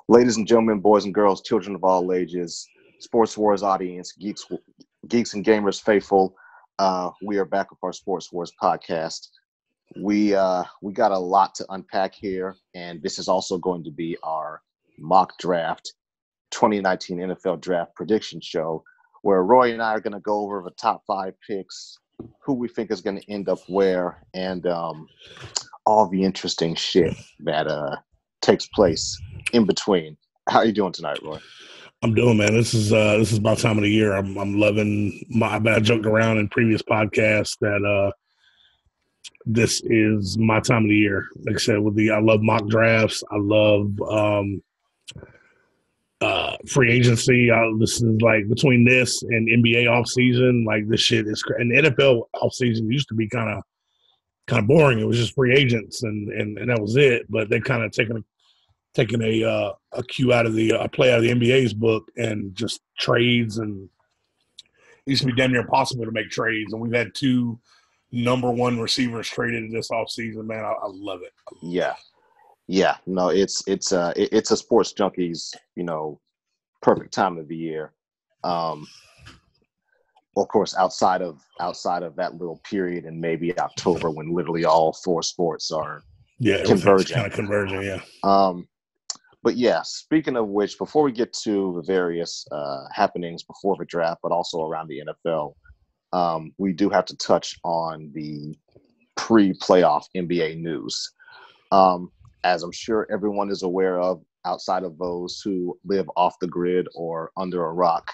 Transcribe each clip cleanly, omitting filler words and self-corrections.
Ladies and gentlemen, boys and girls, children of all ages, Sports Wars audience, geeks and gamers faithful, we are back with our Sports Wars podcast. We got a lot to unpack here, and this is also going to be our mock draft 2019 NFL draft prediction show, where Roy and I are going to go over the top 5 picks, who we think is going to end up where, and all the interesting shit that takes place in between. How are you doing tonight, Roy? I'm doing, man. This is my time of the year. I'm loving I joked around in previous podcasts that this is my time of the year. Like I said, I love mock drafts. I love free agency. This is like between this and NBA offseason, like this shit is. And the NFL offseason used to be kind of boring. It was just free agents and that was it. But they kind of taking a cue out of a play out of the NBA's book and just trades, and it used to be damn near impossible to make trades. And we've had 2 number 1 receivers traded this offseason, man. I love it. Yeah. No, it's a sports junkies, perfect time of the year. Of course, outside of that little period in maybe October when literally all 4 sports are converging. Kind of converging, yeah. But yeah, speaking of which, before we get to the various happenings before the draft, but also around the NFL, we do have to touch on the pre-playoff NBA news. As I'm sure everyone is aware of, outside of those who live off the grid or under a rock,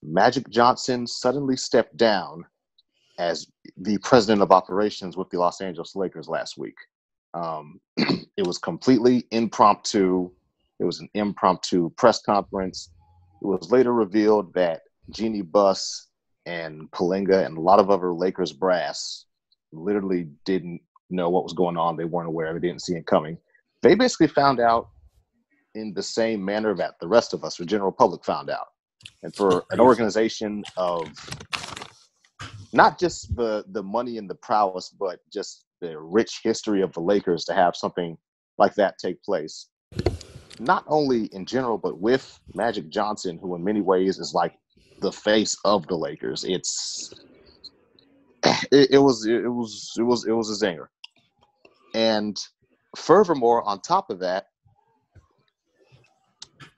Magic Johnson suddenly stepped down as the president of operations with the Los Angeles Lakers last week. It was completely impromptu. It was an impromptu press conference. It was later revealed that Jeannie Buss and Pelinka and a lot of other Lakers brass literally didn't know what was going on. They weren't aware. They didn't see it coming. They basically found out in the same manner that the rest of us, the general public, found out. And for an organization of not just the money and the prowess, but just the rich history of the Lakers to have something like that take place, not only in general, but with Magic Johnson, who in many ways is like the face of the Lakers. It was a zinger. And furthermore, on top of that,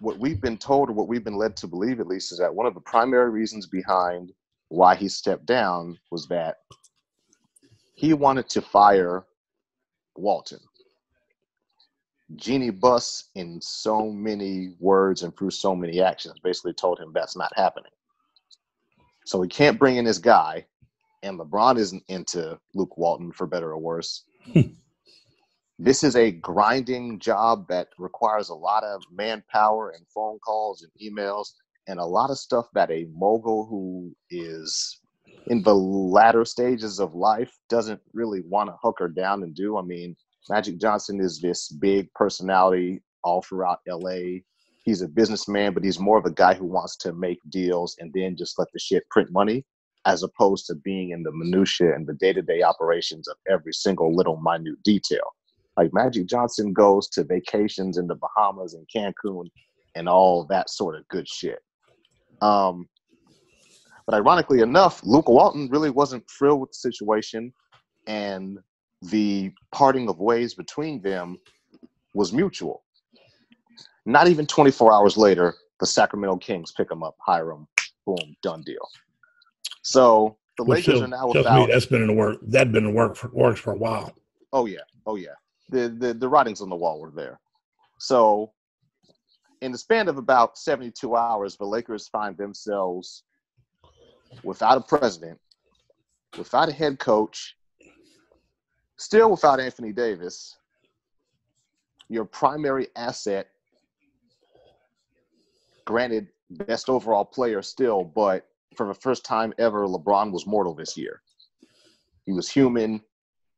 what we've been told, or what we've been led to believe at least, is that one of the primary reasons behind why he stepped down was that he wanted to fire Walton. Jeannie Buss, in so many words and through so many actions, basically told him that's not happening. So he can't bring in this guy, and LeBron isn't into Luke Walton, for better or worse. This is a grinding job that requires a lot of manpower and phone calls and emails and a lot of stuff that a mogul who is in the latter stages of life doesn't really want to hunker down and do. I mean, Magic Johnson is this big personality all throughout LA. He's a businessman, but he's more of a guy who wants to make deals and then just let the shit print money, as opposed to being in the minutia and the day-to-day operations of every single little minute detail. Like Magic Johnson goes to vacations in the Bahamas and Cancun and all that sort of good shit. But ironically enough, Luke Walton really wasn't thrilled with the situation, and the parting of ways between them was mutual. Not even 24 hours later, the Sacramento Kings pick him up, hire him, boom, done deal. So the Lakers are now without. That's been in the work. That'd been in the works for a while. Oh yeah. The writings on the wall were there. So in the span of about 72 hours, the Lakers find themselves without a president, without a head coach, still without Anthony Davis, your primary asset, granted, best overall player still, but for the first time ever, LeBron was mortal this year. He was human.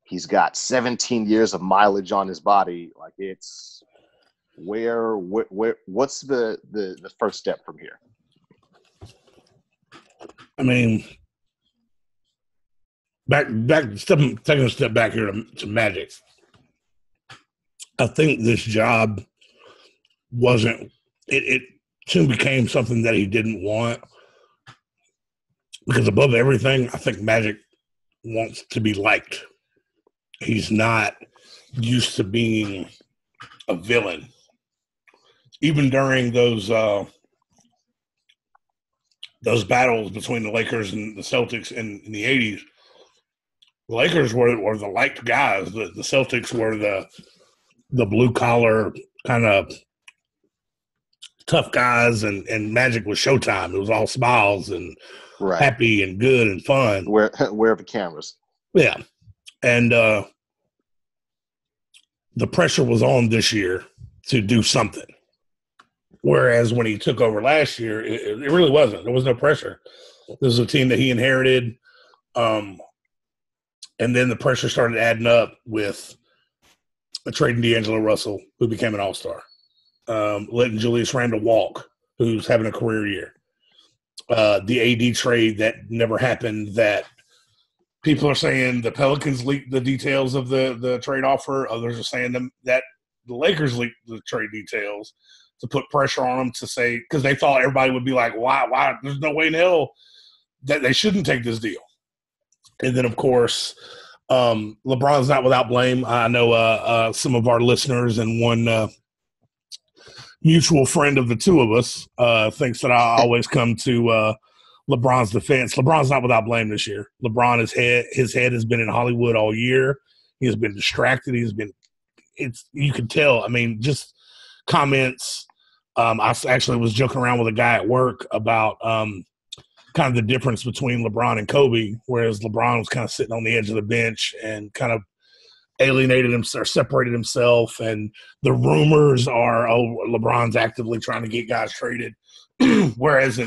He's got 17 years of mileage on his body. Like, it's what's the first step from here? I mean, taking a step back here to Magic. I think this job wasn't. It soon became something that he didn't want, because above everything, I think Magic wants to be liked. He's not used to being a villain. Even during those battles between the Lakers and the Celtics in the 80s, the Lakers were the liked guys. The Celtics were the blue collar kind of tough guys, and Magic was Showtime. It was all smiles and happy and good and fun. Where are the cameras? Yeah. And the pressure was on this year to do something. Whereas when he took over last year, it really wasn't. There was no pressure. This was a team that he inherited. And then the pressure started adding up with trading D'Angelo Russell, who became an all-star. Letting Julius Randle walk, who's having a career year. The AD trade that never happened, that people are saying the Pelicans leaked the details of the trade offer. Others are saying that the Lakers leaked the trade details to put pressure on them to say, because they thought everybody would be like, why? There's no way in hell that they shouldn't take this deal. And then, of course, LeBron's not without blame. I know some of our listeners and one mutual friend of the two of us thinks that I always come to LeBron's defense. LeBron's not without blame this year. LeBron, his head has been in Hollywood all year. He has been distracted. You can tell. I mean, just comments. I actually was joking around with a guy at work about kind of the difference between LeBron and Kobe, whereas LeBron was kind of sitting on the edge of the bench and kind of alienated himself or separated himself. And the rumors are, LeBron's actively trying to get guys traded. Whereas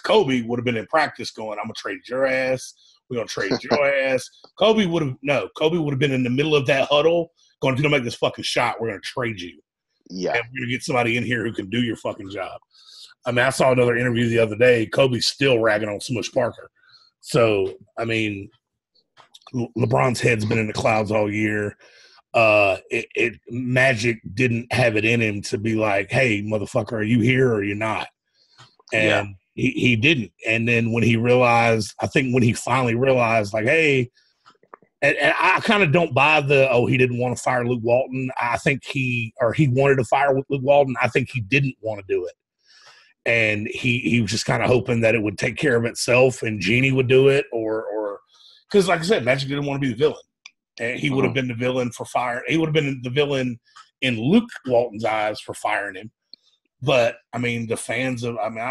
Kobe would have been in practice going, I'm going to trade your ass. We're going to trade your ass. Kobe would have been in the middle of that huddle going, if you don't make this fucking shot, we're going to trade you. Yeah. And we're going to get somebody in here who can do your fucking job. I mean, I saw another interview the other day. Kobe's still ragging on Smush Parker. So, I mean, LeBron's head's been in the clouds all year. Magic didn't have it in him to be like, hey, motherfucker, are you here or you're not? And he didn't. And then when he finally realized, like, hey, and I kind of don't buy he didn't want to fire Luke Walton. I think he wanted to fire Luke Walton. I think he didn't want to do it. And he was just kind of hoping that it would take care of itself and Jeannie would do it, or because, like I said, Magic didn't want to be the villain. And he would have been the villain for firing. He would have been the villain in Luke Walton's eyes for firing him. But, I mean, the fans of – I mean,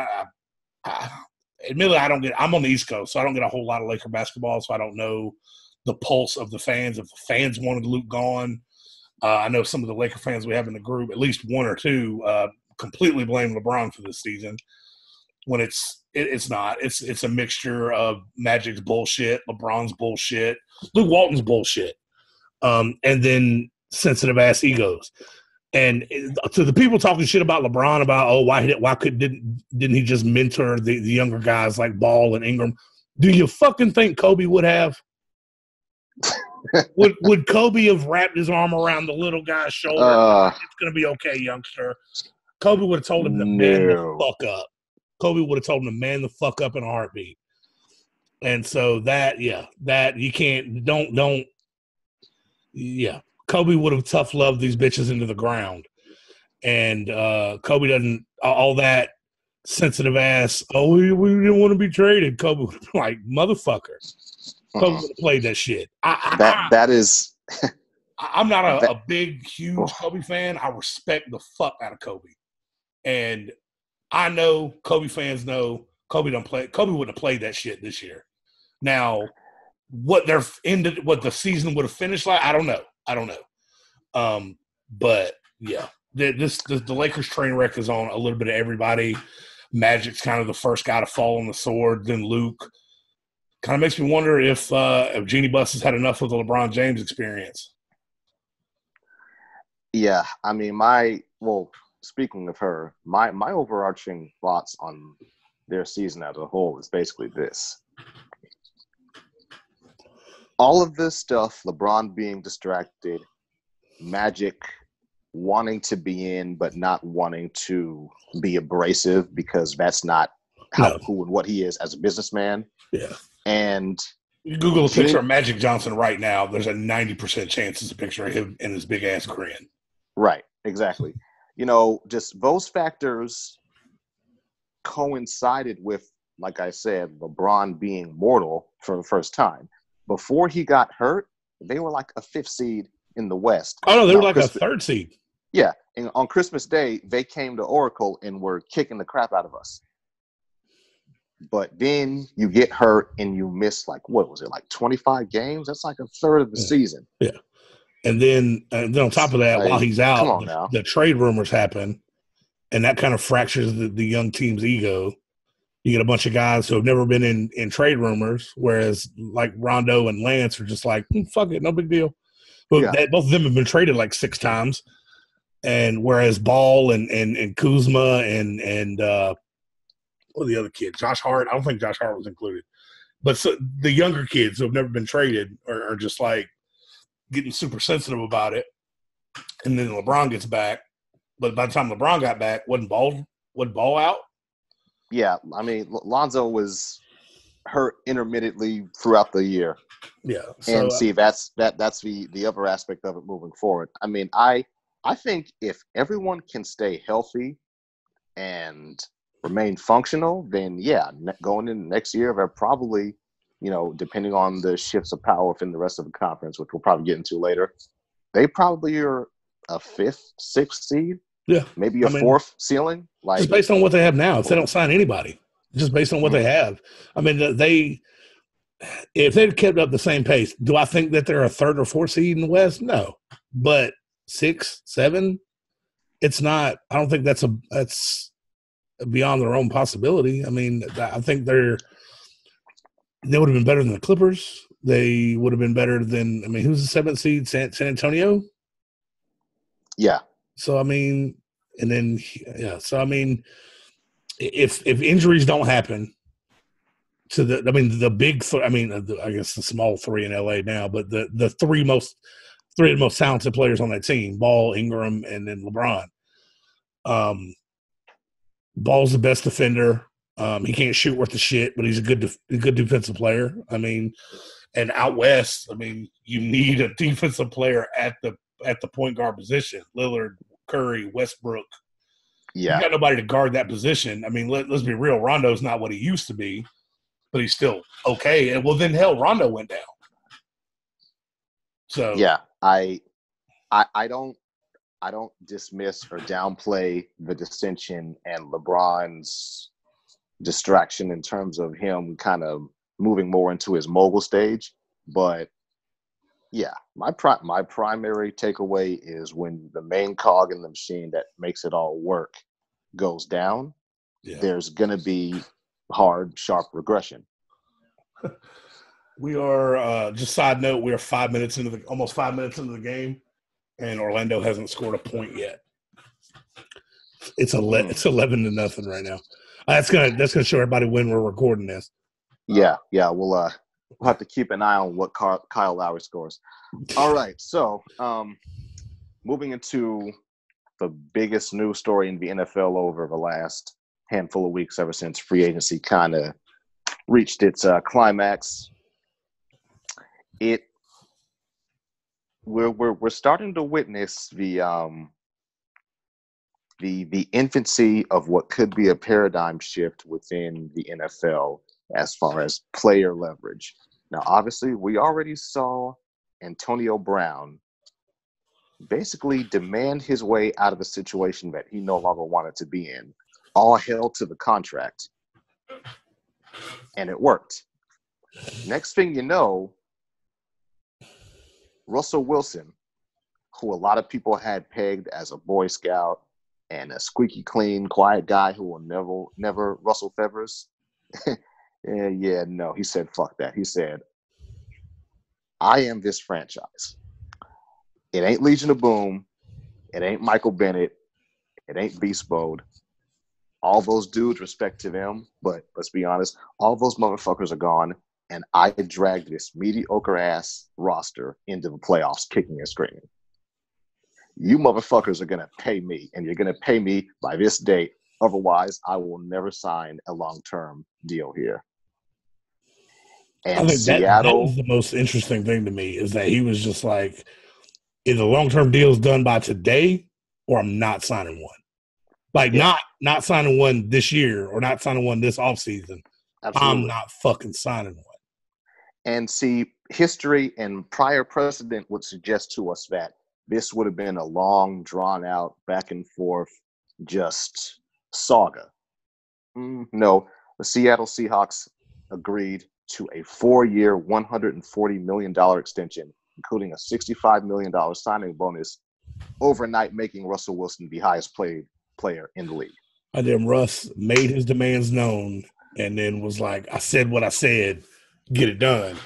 admittedly, I'm on the East Coast, so I don't get a whole lot of Laker basketball, so I don't know the pulse of the fans. If the fans wanted Luke gone, I know some of the Laker fans we have in the group, at least one or two, completely blame LeBron for this season, when it's not. It's a mixture of Magic's bullshit, LeBron's bullshit, Luke Walton's bullshit, and then sensitive ass egos. And to the people talking shit about LeBron, about didn't he just mentor the younger guys like Ball and Ingram? Do you fucking think Kobe would have? would Kobe have wrapped his arm around the little guy's shoulder? It's gonna be okay, youngster. Kobe would have told him to man the fuck up. Kobe would have told him to man the fuck up in a heartbeat. And so that you can't, Kobe would have tough loved these bitches into the ground. And Kobe doesn't, all that sensitive ass, we didn't want to be traded. Kobe would have been like, motherfucker. Kobe would have played that shit. That is. I'm not a big, huge Kobe fan. I respect the fuck out of Kobe. And I know Kobe fans know Kobe wouldn't have played that shit this year. Now, what the season would have finished like, I don't know. But yeah, the Lakers train wreck is on a little bit of everybody. Magic's kind of the first guy to fall on the sword, then Luke. Kind of makes me wonder if Jeannie Buss has had enough of the LeBron James experience. Yeah, I mean, speaking of her, my overarching thoughts on their season as a whole is basically this. All of this stuff, LeBron being distracted, Magic wanting to be in, but not wanting to be abrasive because that's not who and what he is as a businessman. Yeah. And you Google a picture of Magic Johnson right now, there's a 90% chance it's a picture of him in his big ass grin. Right, exactly. Just those factors coincided with, like I said, LeBron being mortal for the first time. Before he got hurt, they were like a 5th seed in the West. Oh, no, they were like a 3rd seed. Yeah, and on Christmas Day, they came to Oracle and were kicking the crap out of us. But then you get hurt and you miss, like, what was it, like 25 games? That's like a third of the season. Yeah. And then on top of that, while he's out, the trade rumors happen, and that kind of fractures the young team's ego. You get a bunch of guys who have never been in trade rumors, whereas like Rondo and Lance are just like, fuck it, no big deal. But both of them have been traded like 6 times. And whereas Ball and Kuzma and what are the other kids? Josh Hart. I don't think Josh Hart was included. But so the younger kids who have never been traded are just like getting super sensitive about it. And then LeBron gets back. But by the time LeBron got back, wasn't Ball out? Yeah, I mean, Lonzo was hurt intermittently throughout the year. Yeah. So, and see, that's the other aspect of it moving forward. I mean, I think if everyone can stay healthy and remain functional, then going into next year, they're probably, depending on the shifts of power within the rest of the conference, which we'll probably get into later, they probably are a 5th, 6th seed. Yeah. Maybe a 4th ceiling. Like, just based on what they have now, if they don't sign anybody, just based on what they have. I mean, if they'd kept up the same pace, do I think that they're a 3rd or 4th seed in the West? No. But 6, 7, it's not. I don't think that's beyond their own possibility. I mean, I think they would have been better than the Clippers. They would have been better than, who's the 7th seed? San Antonio? Yeah. So, if injuries don't happen to the big, I guess the small 3 in LA now, but the three of the most talented players on that team, Ball, Ingram, and then LeBron. Ball's the best defender. He can't shoot worth a shit, but he's a good defensive player. And out west, you need a defensive player at the point guard position. Lillard, Curry, Westbrook. Yeah. You got nobody to guard that position. Let's be real. Rondo's not what he used to be, but he's still okay. And well, then hell, Rondo went down. So yeah, I don't dismiss or downplay the dissension and LeBron's distraction in terms of him kind of moving more into his mogul stage. But yeah, my primary takeaway is when the main cog in the machine that makes it all work goes down, there's going to be hard, sharp regression. We are, just side note, we are almost 5 minutes into the game, and Orlando hasn't scored a point yet. It's 11-0 right now. That's gonna show everybody when we're recording this. Yeah. We'll have to keep an eye on what Kyle Lowry scores. All right, so moving into the biggest news story in the NFL over the last handful of weeks, ever since free agency kind of reached its climax. We're starting to witness the infancy of what could be a paradigm shift within the NFL as far as player leverage. Now, obviously, we already saw Antonio Brown basically demand his way out of a situation that he no longer wanted to be in, all held to the contract. And it worked. Next thing you know, Russell Wilson, who a lot of people had pegged as a Boy Scout and a squeaky clean, quiet guy who will never Russell Fevers. No, he said, fuck that. He said, I am this franchise. It ain't Legion of Boom. It ain't Michael Bennett. It ain't Beast Mode. All those dudes, respect to them, but let's be honest, all those motherfuckers are gone, and I dragged this mediocre-ass roster into the playoffs kicking and screaming. You motherfuckers are gonna pay me, and you're gonna pay me by this date. Otherwise, I will never sign a long-term deal here. I And think that was Seattle, the most interesting thing to me is that he was just like, either long-term deal is done by today or I'm not signing one. Like not signing one this year or not signing one this offseason. I'm absolutely. not fucking signing one. And see, history and prior precedent would suggest to us that this would have been a long, drawn-out, back and forth, just saga. No, the Seattle Seahawks agreed to a 4-year, $140 million extension, including a $65 million signing bonus, overnight making Russell Wilson the highest paid player in the league. And then Russ made his demands known and then was like, I said what I said, get it done.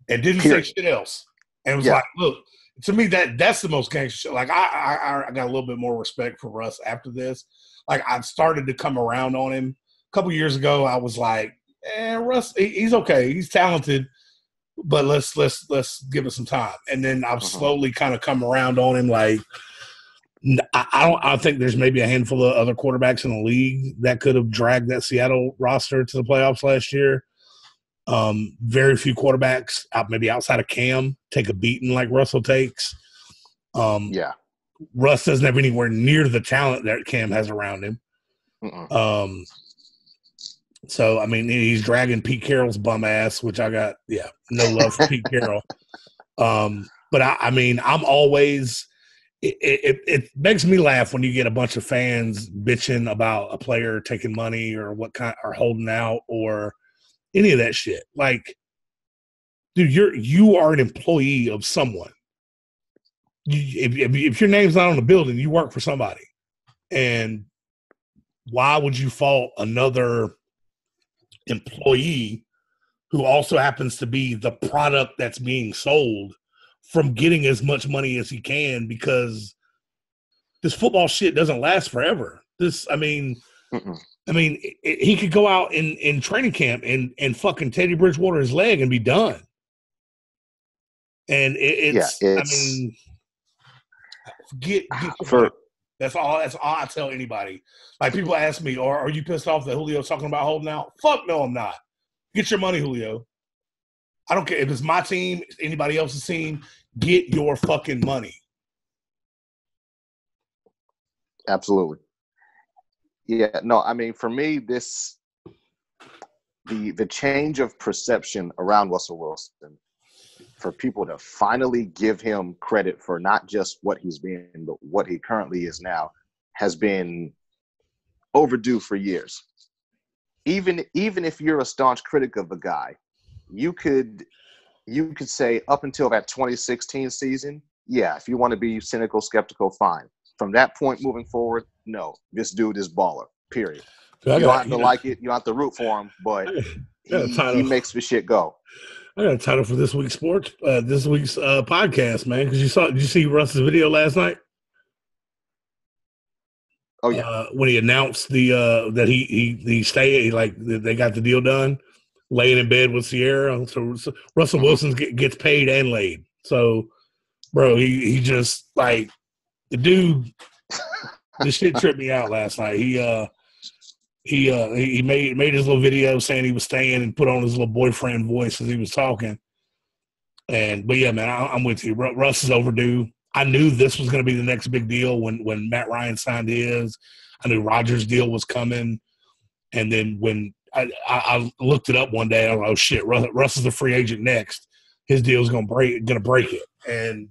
And didn't say shit else. And was like, look, to me, that's the most gangster shit. Like, I got a little bit more respect for Russ after this. Like, I've started to come around on him. A couple years ago, I was like, Russ, he's okay. He's talented, but let's give it some time. And then I've slowly kind of come around on him. Like, I think there's maybe a handful of other quarterbacks in the league that could have dragged that Seattle roster to the playoffs last year. Very few quarterbacks maybe outside of Cam take a beating like Russell takes. Russ doesn't have anywhere near the talent that Cam has around him. So I mean, he's dragging Pete Carroll's bum ass, which I got no love for Pete Carroll. But I mean, I'm always it makes me laugh when you get a bunch of fans bitching about a player taking money or what kind or holding out or any of that shit. Like, dude, you are an employee of someone. If your name's not on the building, you work for somebody. And why would you fault another employee who also happens to be the product that's being sold from getting as much money as he can? Because this football shit doesn't last forever. He could go out in training camp and fucking Teddy Bridgewater his leg and be done. And get that's all I tell anybody. Like, people ask me, are you pissed off that Julio's talking about holding out? Fuck no, I'm not. Get your money, Julio. I don't care if it's my team, anybody else's team. Get your fucking money. Absolutely. Yeah, no, I mean, for me, the change of perception around Russell Wilson, for people to finally give him credit for not just what he's been, but what he currently is now, has been overdue for years. Even if you're a staunch critic of the guy, you could say up until that 2016 season, if you want to be cynical, skeptical, fine. From that point moving forward, no, this dude is baller, period. You don't have to like it. You don't have to root for him, but he makes the shit go. I got a title for this week's podcast, man, because did you see Russ's video last night? Oh, yeah. When he announced that he stayed, like, they got the deal done, laying in bed with Sierra. So Russell Wilson gets paid and laid. So, bro, he just, like, the dude, this shit tripped me out last night. He made his little video saying he was staying and put on his little boyfriend voice as he was talking. But yeah, man, I'm with you. Russ is overdue. I knew this was going to be the next big deal when Matt Ryan signed his. I knew Rodgers' deal was coming. And then when I looked it up one day, I was like, oh shit, Russ is a free agent next. His deal is going to break it. And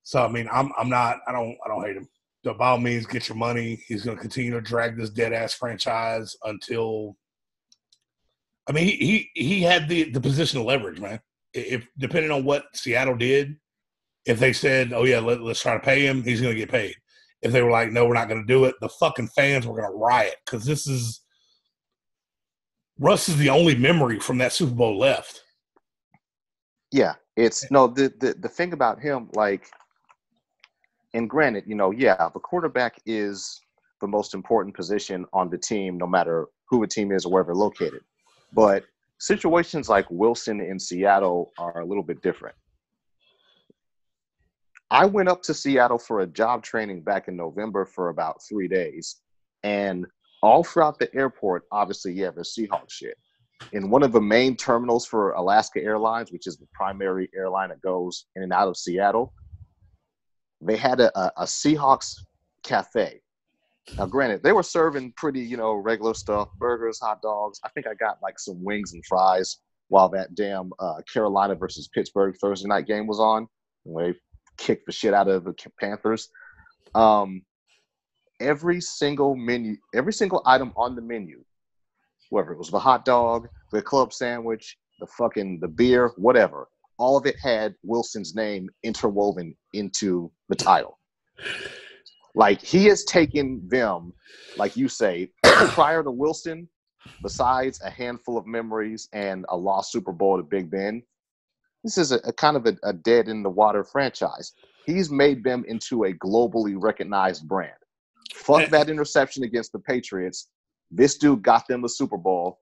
so, I mean, I don't hate him. So by all means, get your money. He's going to continue to drag this dead-ass franchise until – I mean, he had the position of leverage, man. If depending on what Seattle did, if they said, oh, yeah, let's try to pay him, he's going to get paid. If they were like, no, we're not going to do it, the fucking fans were going to riot because Russ is the only memory from that Super Bowl left. Yeah, the thing about him, like – and granted, the quarterback is the most important position on the team, no matter who the team is or wherever located. But situations like Wilson in Seattle are a little bit different. I went up to Seattle for a job training back in November for about 3 days. And all throughout the airport, obviously, yeah, there's Seahawks shit. In one of the main terminals for Alaska Airlines, which is the primary airline that goes in and out of Seattle, they had a Seahawks cafe. Now, granted, they were serving pretty, regular stuff, burgers, hot dogs. I think I got like some wings and fries while that damn Carolina versus Pittsburgh Thursday night game was on. They kicked the shit out of the Panthers. Every single item on the menu, whether it was the hot dog, the club sandwich, the beer, whatever, all of it had Wilson's name interwoven into the title. Like, he has taken them, like you say, prior to Wilson, besides a handful of memories and a lost Super Bowl to Big Ben, this is a kind of a dead-in-the-water franchise. He's made them into a globally recognized brand. Fuck that interception against the Patriots. This dude got them a Super Bowl,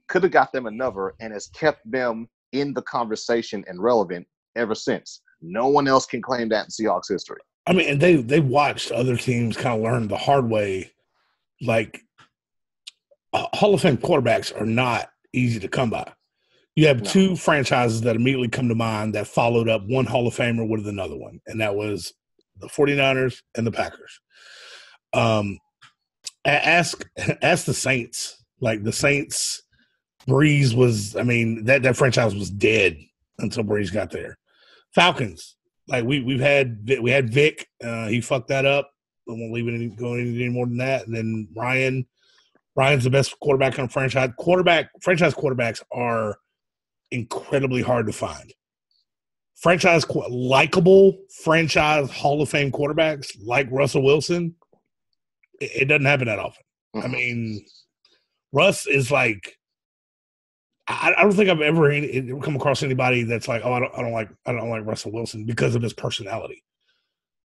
could have got them another, and has kept them in the conversation and relevant ever since. No one else can claim that in Seahawks history. I mean, and they watched other teams kind of learn the hard way. Like, Hall of Fame quarterbacks are not easy to come by. You have two franchises that immediately come to mind that followed up one Hall of Famer with another one, and that was the 49ers and the Packers. Ask the Saints. Like, the Saints, Breeze was, I mean, that franchise was dead until Breeze got there. Falcons, like we had Vic, he fucked that up. I won't leave it going any more than that. And then Ryan's the best quarterback on franchise. Franchise quarterbacks are incredibly hard to find. Likable franchise Hall of Fame quarterbacks like Russell Wilson, it doesn't happen that often. I mean, Russ is like, I don't think I've ever come across anybody that's like, oh, I don't like Russell Wilson because of his personality.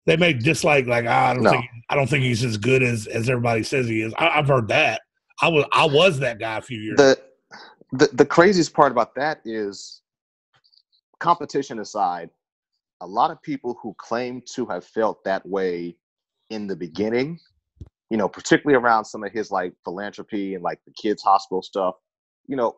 They may dislike, like, I don't think he's as good as everybody says he is. I've heard that. I was that guy a few years ago. The craziest part about that is, competition aside, a lot of people who claim to have felt that way in the beginning, particularly around some of his like philanthropy and like the kids' hospital stuff,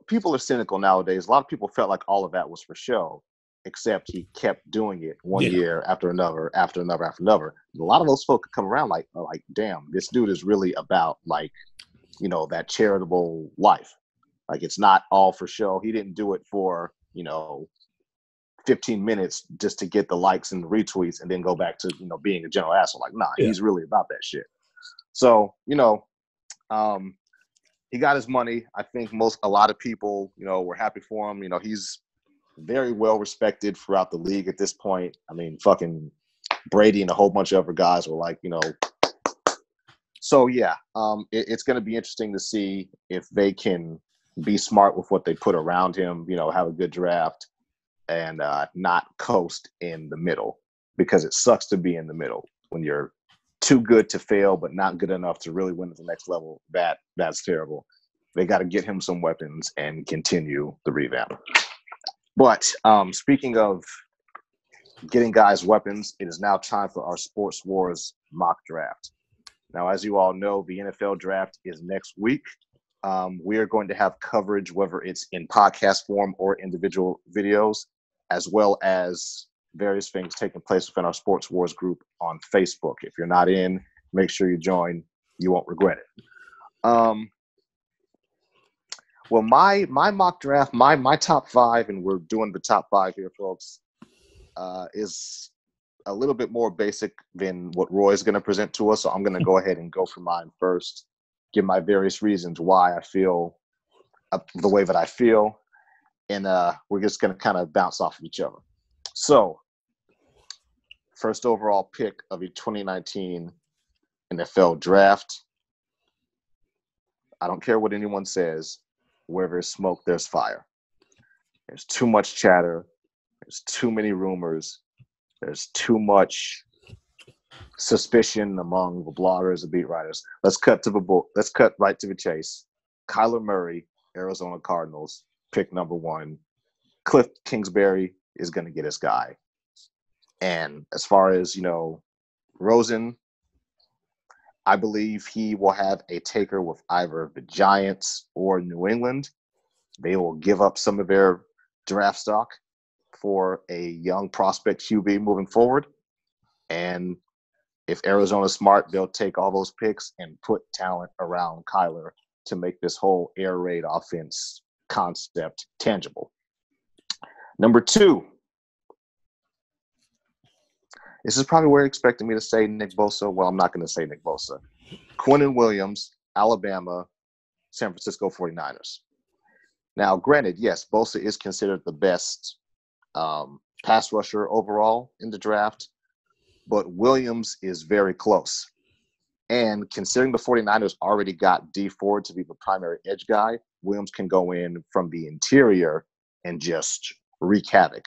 people are cynical nowadays. A lot of people felt like all of that was for show, except he kept doing it one year after another, after another, after another. And a lot of those folks come around like, damn, this dude is really about like, that charitable life. Like, it's not all for show. He didn't do it for, 15 minutes just to get the likes and the retweets and then go back to, being a general asshole. Like, he's really about that shit. So, he got his money. I think a lot of people, were happy for him. He's very well respected throughout the league at this point. I mean, fucking Brady and a whole bunch of other guys were like, So, yeah, it's going to be interesting to see if they can be smart with what they put around him, have a good draft and not coast in the middle, because it sucks to be in the middle when you're too good to fail but not good enough to really win at the next level. That's terrible. They got to get him some weapons and continue the revamp. But speaking of getting guys weapons, it is now time for our Sports Wars mock draft. Now, as you all know, the NFL draft is next week. We are going to have coverage, whether it's in podcast form or individual videos, as well as various things taking place within our Sports Wars group on Facebook. If you're not in, make sure you join. You won't regret it. Well, my mock draft, my top five, and we're doing the top five here, folks, is a little bit more basic than what Roy's going to present to us. So I'm going to go ahead and go for mine first, give my various reasons why I feel the way that I feel, and we're just going to kind of bounce off of each other. So, first overall pick of the 2019 NFL draft. I don't care what anyone says. Where there's smoke, there's fire. There's too much chatter. There's too many rumors. There's too much suspicion among the bloggers and beat writers. Let's cut right to the chase. Kyler Murray, Arizona Cardinals, pick number 1. Cliff Kingsbury is going to get his guy. And as far as, Rosen, I believe he will have a taker with either the Giants or New England. They will give up some of their draft stock for a young prospect QB moving forward. And if Arizona's smart, they'll take all those picks and put talent around Kyler to make this whole air raid offense concept tangible. Number 2. This is probably where you're expecting me to say Nick Bosa. Well, I'm not going to say Nick Bosa. Quinnen Williams, Alabama, San Francisco 49ers. Now, granted, yes, Bosa is considered the best pass rusher overall in the draft, but Williams is very close. And considering the 49ers already got D Ford to be the primary edge guy, Williams can go in from the interior and just wreak havoc.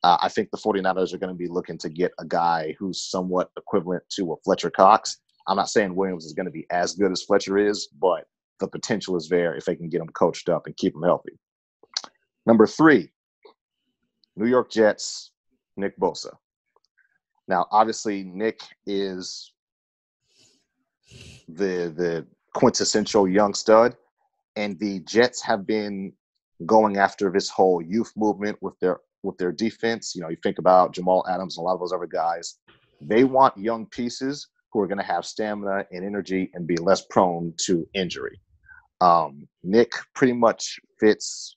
I think the 49ers are going to be looking to get a guy who's somewhat equivalent to a Fletcher Cox. I'm not saying Williams is going to be as good as Fletcher is, but the potential is there if they can get him coached up and keep him healthy. Number 3, New York Jets, Nick Bosa. Now, obviously, Nick is the quintessential young stud, and the Jets have been going after this whole youth movement with their defense. You think about Jamal Adams and a lot of those other guys. They want young pieces who are going to have stamina and energy and be less prone to injury. Nick pretty much fits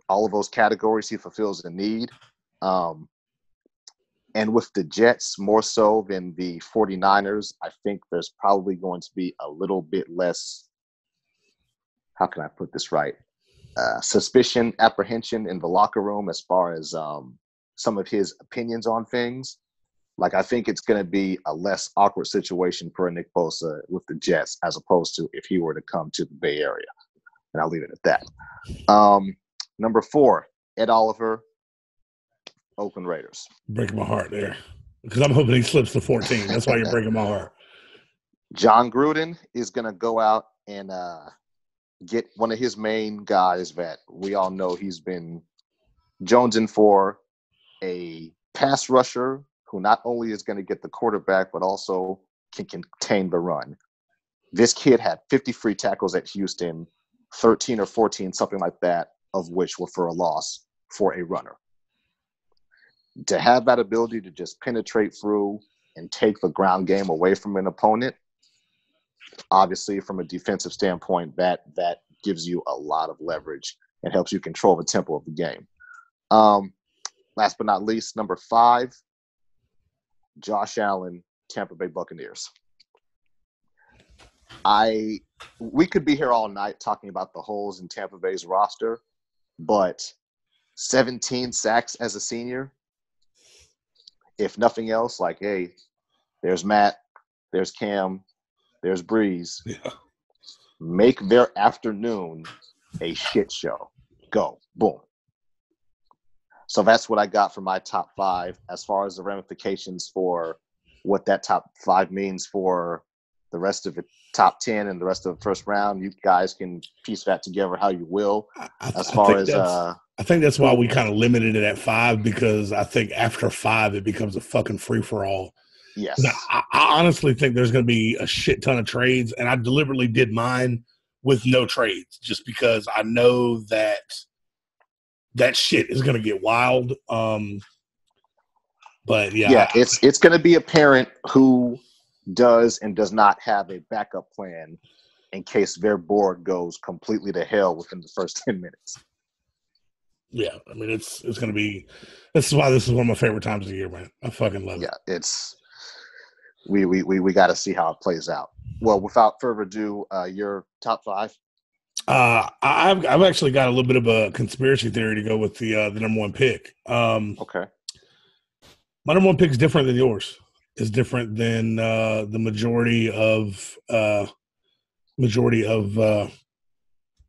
all of those categories. He fulfills the need. And with the Jets more so than the 49ers, I think there's probably going to be a little bit less, how can I put this right, suspicion, apprehension in the locker room as far as some of his opinions on things. Like, I think it's going to be a less awkward situation for Nick Bosa with the Jets as opposed to if he were to come to the Bay Area. And I'll leave it at that. Number 4, Ed Oliver, Oakland Raiders. Breaking my heart there because I'm hoping he slips to 14. That's why you're breaking my heart. John Gruden is going to go out and get one of his main guys that we all know he's been jonesing for, a pass rusher who not only is going to get the quarterback but also can contain the run. This kid had 50 free tackles at Houston, 13 or 14, something like that, of which were for a loss for a runner. To have that ability to just penetrate through and take the ground game away from an opponent, obviously from a defensive standpoint, that gives you a lot of leverage and helps you control the tempo of the game. Last but not least, number 5, Josh Allen, Tampa Bay Buccaneers. We could be here all night talking about the holes in Tampa Bay's roster, but 17 sacks as a senior, if nothing else, like, hey, there's Matt, there's Cam, there's Breeze. Yeah. Make their afternoon a shit show. Go. Boom. So that's what I got for my top 5. As far as the ramifications for what that top 5 means for the rest of the top 10 and the rest of the first round, you guys can piece that together how you will. I think that's why we kind of limited it at 5, because I think after 5 it becomes a fucking free-for-all. Yes. I honestly think there's going to be a shit ton of trades, and I deliberately did mine with no trades just because I know that shit is going to get wild. But yeah, it's going to be apparent who does and does not have a backup plan in case their board goes completely to hell within the first 10 minutes. Yeah, I mean, it's going to be – this is why this is one of my favorite times of the year, man. I fucking love it. Yeah, it's – we got to see how it plays out. Well, without further ado, your top 5? I've actually got a little bit of a conspiracy theory to go with the number 1 pick. Okay. My number 1 pick is different than yours. It's different than the majority of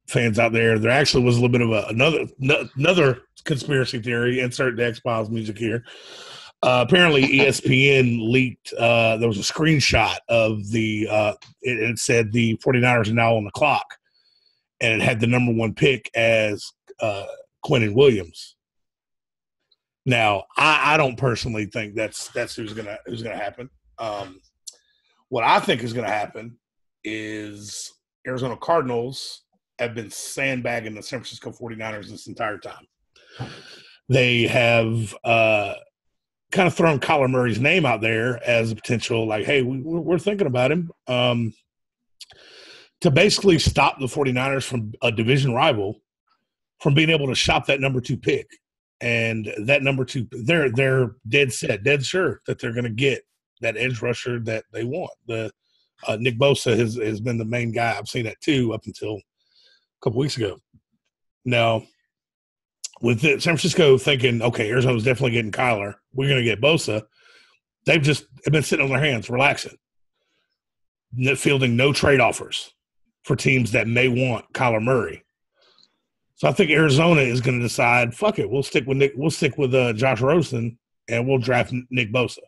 fans out there. There actually was a little bit of another conspiracy theory. Insert the X-Files music here. Apparently, ESPN leaked. There was a screenshot of it said the 49ers are now on the clock, and it had the number 1 pick as Quinnen Williams. Now, I don't personally think that's who's gonna happen. What I think is gonna happen is Arizona Cardinals have been sandbagging the San Francisco 49ers this entire time. They have kind of thrown Kyler Murray's name out there as a potential, like, hey, we're thinking about him, to basically stop the 49ers from a division rival from being able to shop that number 2 pick. And that number 2, they're dead sure that they're going to get that edge rusher that they want. The Nick Bosa has been the main guy. I've seen that too up until a couple weeks ago. Now, with San Francisco thinking, okay, Arizona's definitely getting Kyler, we're going to get Bosa, they've been sitting on their hands, relaxing, fielding no trade offers for teams that may want Kyler Murray. So I think Arizona is going to decide, fuck it, we'll stick with Josh Rosen, and we'll draft Nick Bosa,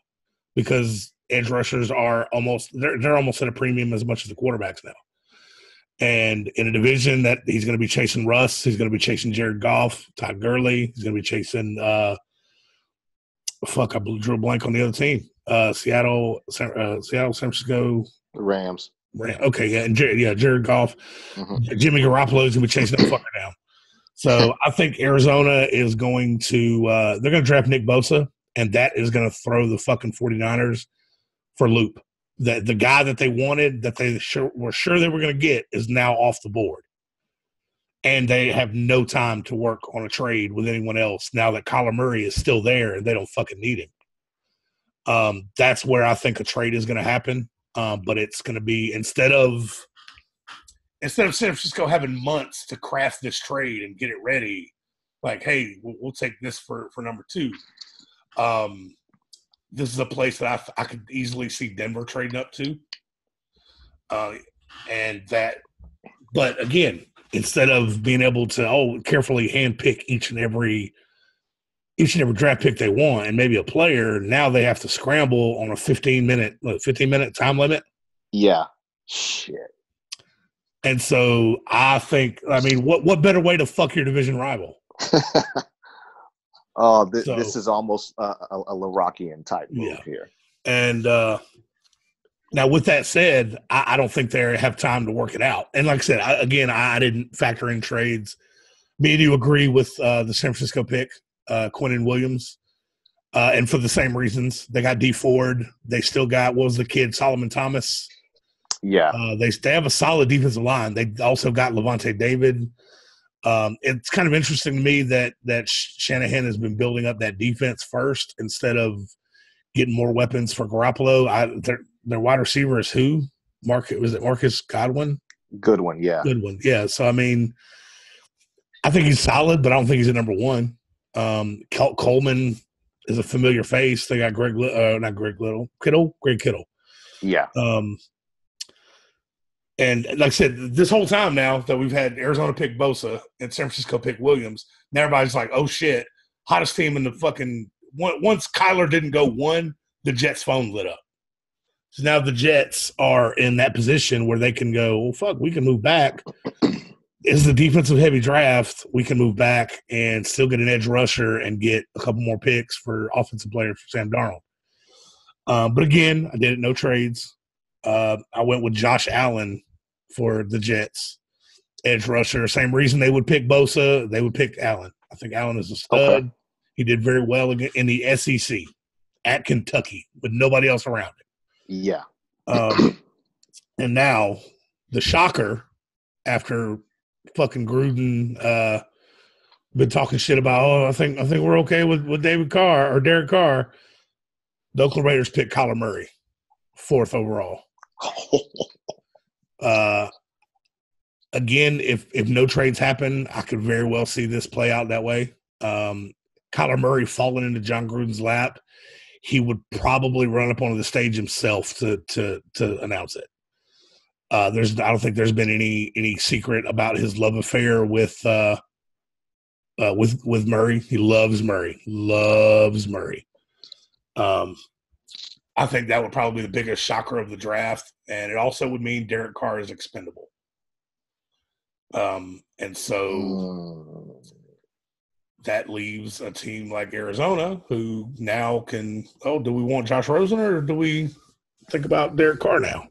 because edge rushers are almost at a premium as much as the quarterbacks now. And in a division that he's going to be chasing Russ, he's going to be chasing Jared Goff, Todd Gurley, he's going to be chasing I drew a blank on the other team. Seattle, San Francisco, the Rams. Okay, yeah, and Jared Goff, Jimmy Garoppolo is going to be chasing that fucker down. So I think Arizona is going to they're going to draft Nick Bosa, and that is going to throw the fucking 49ers for a loop. That the guy that they wanted, that they were sure they were going to get, is now off the board. And they have no time to work on a trade with anyone else now that Kyler Murray is still there and they don't fucking need him. That's where I think a trade is going to happen. But it's going to be instead of San Francisco having months to craft this trade and get it ready, like, hey, we'll take this for number 2. This is a place that I could easily see Denver trading up to. But again, instead of being able to carefully handpick each and every draft pick they want and maybe a player, now they have to scramble on a 15-minute time limit. Yeah. Shit. And so I think, what better way to fuck your division rival? This is almost a Larakian type move here. And now, with that said, I don't think they have time to work it out. And like I said, I didn't factor in trades. Me and you agree with the San Francisco pick, Quinnen Williams, and for the same reasons. They got D Ford. They still got, what was the kid, Solomon Thomas? Yeah. They have a solid defensive line. They also got Levante David. It's kind of interesting to me that Shanahan has been building up that defense first instead of getting more weapons for Garoppolo. Their wide receiver is who? Was it Marcus Godwin? Goodwin, yeah. Goodwin, yeah. So, I think he's solid, but I don't think he's a number 1. Coleman is a familiar face. They got Greg Kittle. Yeah. And like I said, this whole time now that we've had Arizona pick Bosa and San Francisco pick Williams, now everybody's like, oh, shit, hottest team in the fucking – once Kyler didn't go 1, the Jets' phone lit up. So now the Jets are in that position where they can go, well, fuck, we can move back. It's a defensive-heavy draft. We can move back and still get an edge rusher and get a couple more picks for offensive players for Sam Darnold. But again, I did it no trades. I went with Josh Allen for the Jets, edge rusher. Same reason they would pick Bosa, they would pick Allen. I think Allen is a stud. Okay. He did very well in the SEC at Kentucky with nobody else around him. Yeah. And now the shocker, after fucking Gruden been talking shit about, I think we're okay with David Carr or Derek Carr. The Oakland Raiders picked Kyler Murray, 4th overall. Again, if no trades happen, I could very well see this play out that way. Kyler Murray falling into John Gruden's lap, he would probably run up onto the stage himself to announce it. I don't think there's been any secret about his love affair with Murray. He loves Murray. I think that would probably be the biggest shocker of the draft, and it also would mean Derek Carr is expendable. And so that leaves a team like Arizona who now can, do we want Josh Rosen or do we think about Derek Carr now?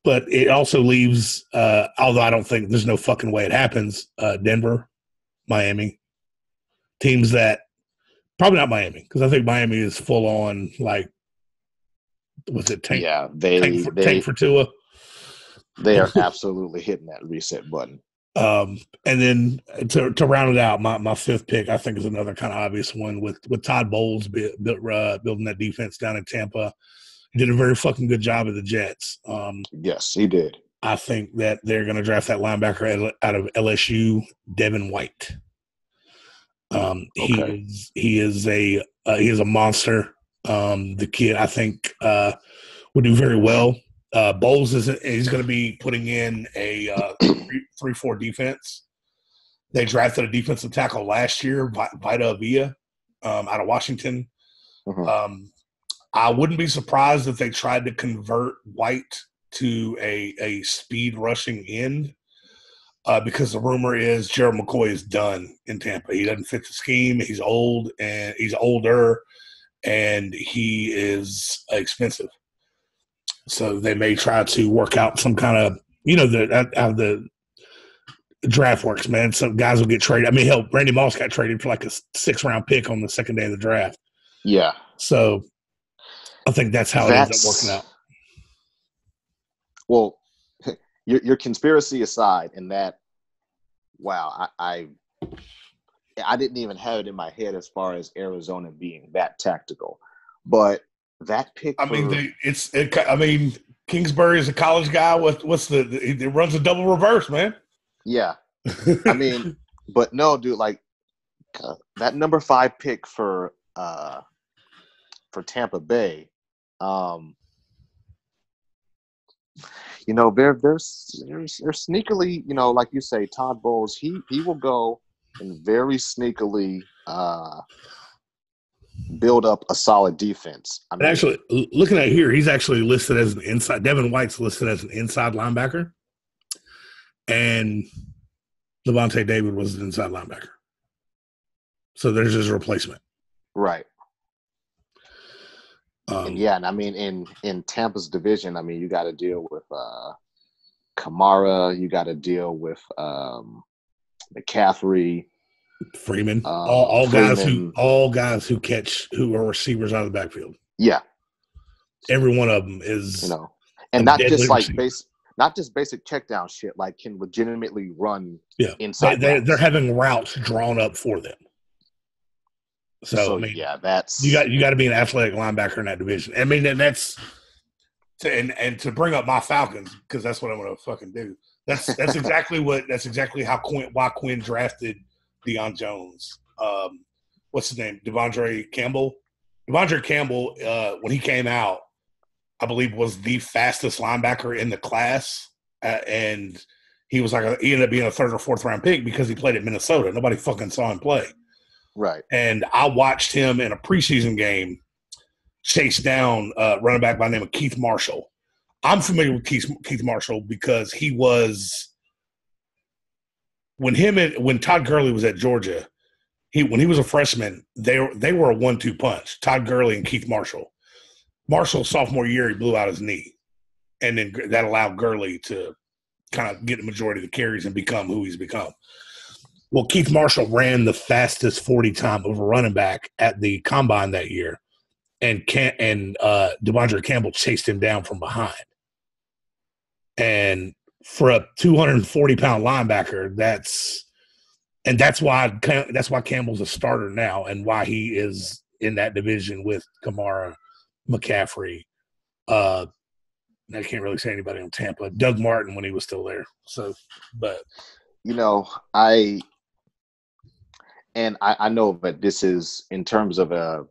But it also leaves, although I don't think there's no fucking way it happens, Denver, Miami, teams that probably not Miami, because I think Miami is full on like, was it tank? Yeah, Tank for Tua. They are absolutely hitting that reset button. And then to round it out, my fifth pick I think is another kind of obvious one with Todd Bowles building that defense down in Tampa. He did a very fucking good job of the Jets. Yes, he did. I think that they're going to draft that linebacker out of LSU, Devin White. Okay. He is a monster. The kid I think would do very well. Bowles he's going to be putting in a 3-4 defense. They drafted a defensive tackle last year, Vita Villa, out of Washington. Mm-hmm. I wouldn't be surprised if they tried to convert White to a speed rushing end, because the rumor is Gerald McCoy is done in Tampa. He doesn't fit the scheme. He's old and he's older, and he is expensive. So they may try to work out some kind of, how the draft works, man. Some guys will get traded. I mean, hell, Randy Moss got traded for like a 6th-round pick on the second day of the draft. Yeah. So I think that's how it ends up working out. Well, your conspiracy aside, and that, wow, I didn't even have it in my head as far as Arizona being that tactical, but that pick. Kingsbury is a college guy. It runs a double reverse, man. Yeah, I mean, but no, dude, like that number 5 pick for Tampa Bay. They're sneakily, like you say, Todd Bowles, he will go and very sneakily build up a solid defense. I mean, actually, looking at here, he's actually listed as an inside. Devin White's listed as an inside linebacker, and Levante David was an inside linebacker. So there's his replacement. Right. And I mean, in Tampa's division, I mean, you got to deal with Kamara, you got to deal with McCaffrey, Freeman, all guys who are receivers out of the backfield. Yeah, every one of them is and not just like not just basic check down shit, like can legitimately run. Yeah, inside. They're having routes drawn up for them. So I mean, that's you got to be an athletic linebacker in that division. I mean, and that's to bring up my Falcons, because that's what I'm going to fucking do. That's exactly why Quinn drafted Deion Jones. What's his name? Devondre Campbell. Devondre Campbell, when he came out, I believe was the fastest linebacker in the class, and he ended up being a 3rd or 4th round pick because he played at Minnesota. Nobody fucking saw him play. Right. And I watched him in a preseason game chase down a running back by the name of Keith Marshall. I'm familiar with Keith Marshall because he was when Todd Gurley was at Georgia. When he was a freshman, they were a 1-2 punch. Todd Gurley and Keith Marshall. Marshall's sophomore year, he blew out his knee, and then that allowed Gurley to kind of get the majority of the carries and become who he's become. Well, Keith Marshall ran the fastest 40 time of a running back at the combine that year, and Devondre Campbell chased him down from behind. And for a 240-pound linebacker, that's why Campbell's a starter now, and why he is in that division with Kamara, McCaffrey. I can't really say anybody on Tampa. Doug Martin when he was still there. So, but I know that this is in terms of a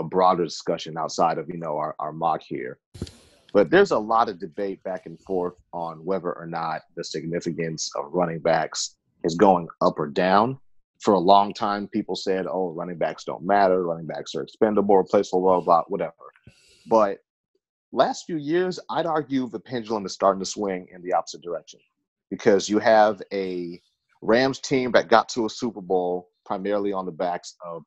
broader discussion outside of our mock here, but there's a lot of debate back and forth on whether or not the significance of running backs is going up or down. For a long time, people said, "Oh, running backs don't matter. Running backs are expendable, replaceable, blah blah, whatever." But last few years, I'd argue the pendulum is starting to swing in the opposite direction, because you have a Rams team that got to a Super Bowl primarily on the backs of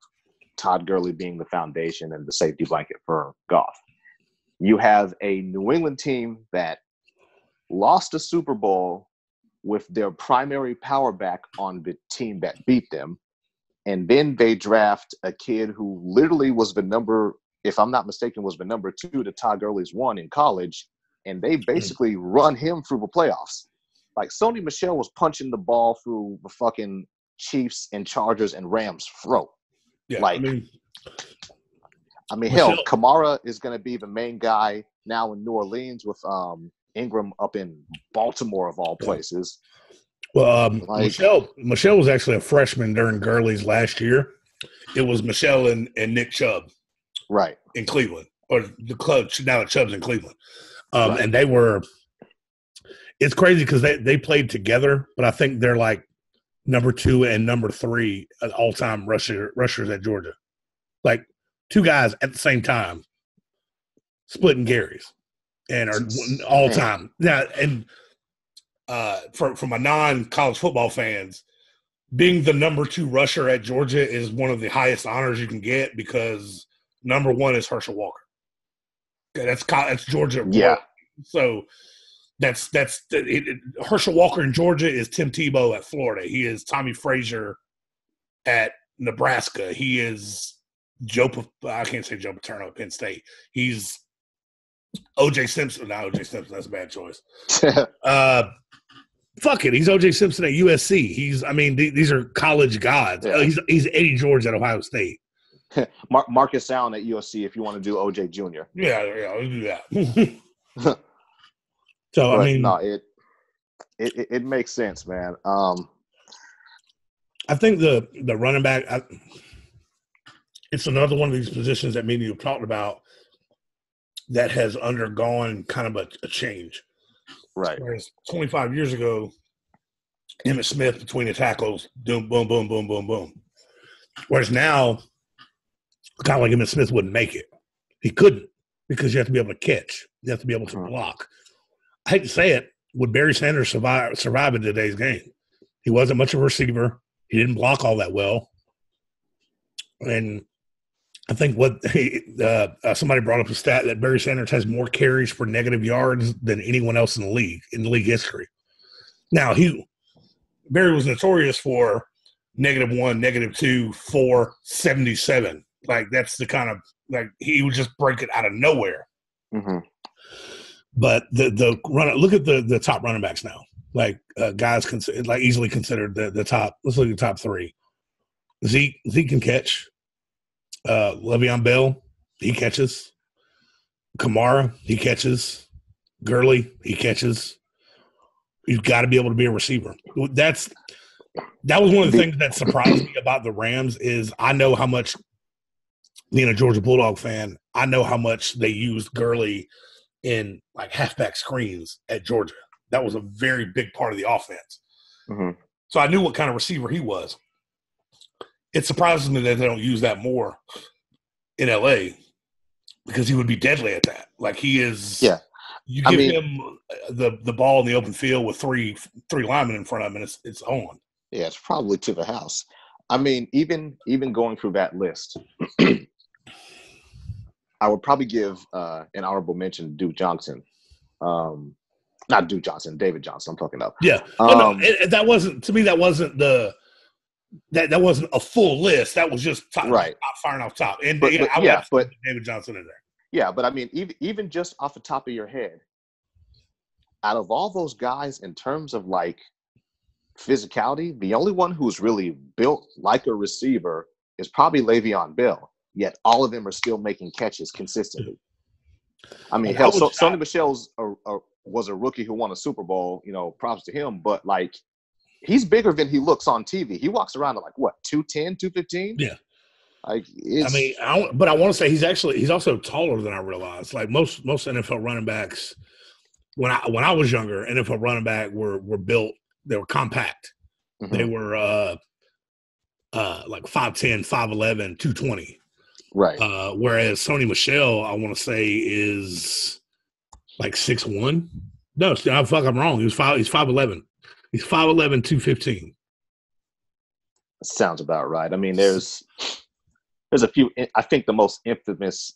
Todd Gurley being the foundation and the safety blanket for Goff. You have a New England team that lost a Super Bowl with their primary power back on the team that beat them. And then they draft a kid who literally was the number, if I'm not mistaken, was the number 2 to Todd Gurley's 1 in college. And they basically run him through the playoffs. Like Sony Michel was punching the ball through the fucking Chiefs and Chargers and Rams' throat. Yeah, like, I mean, hell, Kamara is going to be the main guy now in New Orleans with Ingram up in Baltimore of all places. Well, Michelle was actually a freshman during Gurley's last year. It was Michelle and Nick Chubb, right, in Cleveland, or the club now that Chubb's in Cleveland, and they were. It's crazy because they played together, but I think they're like number 2 and number 3 all-time rushers at Georgia. Like 2 guys at the same time splitting carries and are all-time. Now, and for my non-college football fans, being the number 2 rusher at Georgia is one of the highest honors you can get because number 1 is Herschel Walker. That's Georgia. Yeah. So that's Herschel Walker in Georgia is Tim Tebow at Florida. He is Tommy Frazier at Nebraska. He is I can't say Joe Paterno at Penn State. He's O.J. Simpson. Not O.J. Simpson. That's a bad choice. Fuck it. He's O.J. Simpson at USC. These are college gods. Yeah. He's Eddie George at Ohio State. Marcus Allen at USC if you want to do O.J. Jr. Yeah, we'll do that. So, but, I mean, no, it makes sense, man. I think the running back, it's another one of these positions that many have talked about that has undergone kind of a change. Right. Whereas 25 years ago, Emmitt Smith between the tackles, boom, boom, boom, boom, boom, boom. Whereas now, kind of like Emmitt Smith wouldn't make it. He couldn't because you have to be able to catch. You have to be able to block. I hate to say it, would Barry Sanders survive in today's game? He wasn't much of a receiver. He didn't block all that well. And I think somebody brought up a stat that Barry Sanders has more carries for negative yards than anyone else in league history. Now, Barry was notorious for -1, -2, 4, 77. Like, that's the kind of – like, he would just break it out of nowhere. Mm-hmm. But the runner, look at the top running backs now. Like guys easily considered the top. Let's look at the top 3. Zeke can catch. Le'Veon Bell, he catches. Kamara, he catches. Gurley, he catches. You've got to be able to be a receiver. That was one of the things that surprised me about the Rams is I know how much, being a Georgia Bulldog fan, I know how much they used Gurley in like halfback screens at Georgia. That was a very big part of the offense. Mm-hmm. So I knew what kind of receiver he was. It surprises me that they don't use that more in LA because he would be deadly at that. Like he is. Yeah. You give him the ball in the open field with three linemen in front of him, and it's on. Yeah, it's probably to the house. I mean, even going through that list, I would probably give an honorable mention to Duke Johnson. Not Duke Johnson, David Johnson. I'm talking about. Yeah, that wasn't to me. That wasn't that wasn't a full list. That was just top firing off top. And I would David Johnson in there. Yeah, but I mean, even just off the top of your head, out of all those guys, in terms of like physicality, the only one who's really built like a receiver is probably Le'Veon Bell. Yet all of them are still making catches consistently. I mean, hell, Sony Michel's was a rookie who won a Super Bowl. You know, props to him. But like, he's bigger than he looks on TV. He walks around at like what, 210, 215? Yeah. Like, I want to say he's also taller than I realized. Like most NFL running backs, when I was younger, NFL running back were built. They were compact. Mm-hmm. They were like 5'10", 5'11", 220. Right. Whereas Sony Michel, I want to say, is like 6'1". No, I'm wrong. He's 5'11". He's 5'11", 215. Sounds about right. I mean, there's a few. I think the most infamous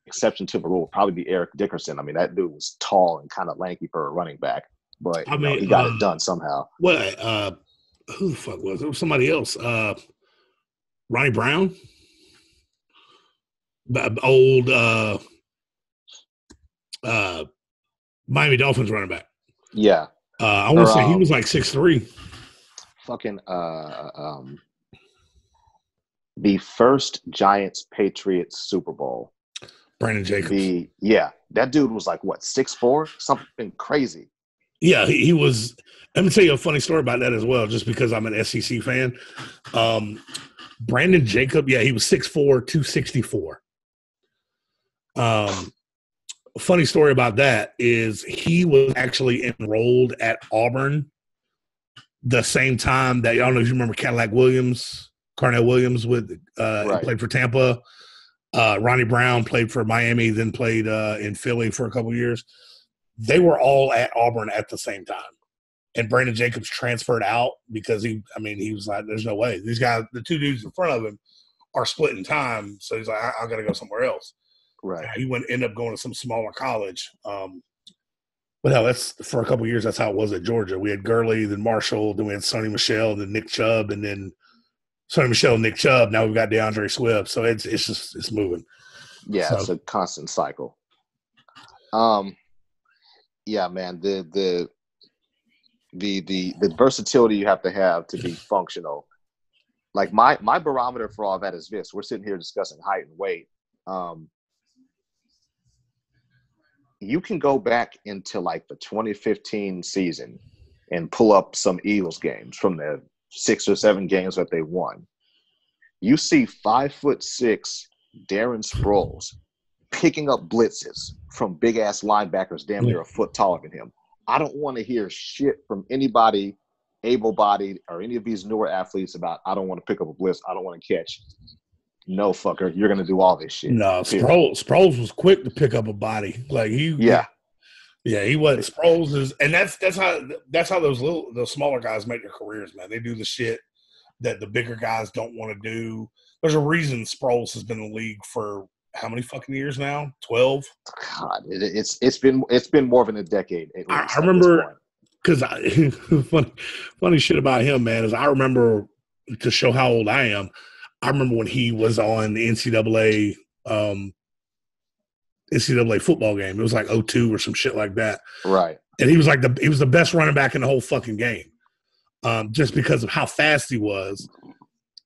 exception to the rule would probably be Eric Dickerson. I mean, that dude was tall and kind of lanky for a running back, but I mean, he got it done somehow. What? Who the fuck was it? It was somebody else. Ronnie Brown, old Miami Dolphins running back. Yeah. I want to say he was like 6'3". Fucking the first Giants Patriots Super Bowl. Brandon Jacobs. That dude was like what, 6'4", something crazy. Yeah, he was. Let me tell you a funny story about that as well, just because I'm an SEC fan. Brandon Jacob, he was 6'4", 264. Funny story about that is he was actually enrolled at Auburn the same time that, I don't know if you remember Carnell Williams played for Tampa. Ronnie Brown played for Miami, then played in Philly for a couple of years. They were all at Auburn at the same time. And Brandon Jacobs transferred out because he was like, there's no way. These guys, the two dudes in front of him are splitting time. So he's like, I got to go somewhere else. Right. He end up going to some smaller college. But hell, that's for a couple of years. That's how it was at Georgia. We had Gurley, then Marshall, then we had Sonny Michel, then Nick Chubb, and then Sonny Michel and Nick Chubb. Now we've got DeAndre Swift. So it's moving. Yeah, so. It's a constant cycle. Yeah, man. The versatility you have to be functional. Like my barometer for all that is this. We're sitting here discussing height and weight. You can go back into like the 2015 season and pull up some Eagles games from the 6 or 7 games that they won. You see 5'6" Darren Sproles picking up blitzes from big ass linebackers damn near a foot taller than him. I don't want to hear shit from anybody able-bodied or any of these newer athletes about, I don't want to pick up a blitz, I don't want to catch. No, fucker, you're going to do all this shit. No, Sproles was quick to pick up a body. Like he he was. Sproles is, and that's how those smaller guys make their careers, man. They do the shit that the bigger guys don't want to do. There's a reason Sproles has been in the league for how many fucking years now? 12. God, it's been more than a decade. I remember because funny shit about him, man, is I remember, to show how old I am. I remember when he was on the NCAA football game. It was like 2002 or some shit like that. Right. And he was the best running back in the whole fucking game. Just because of how fast he was.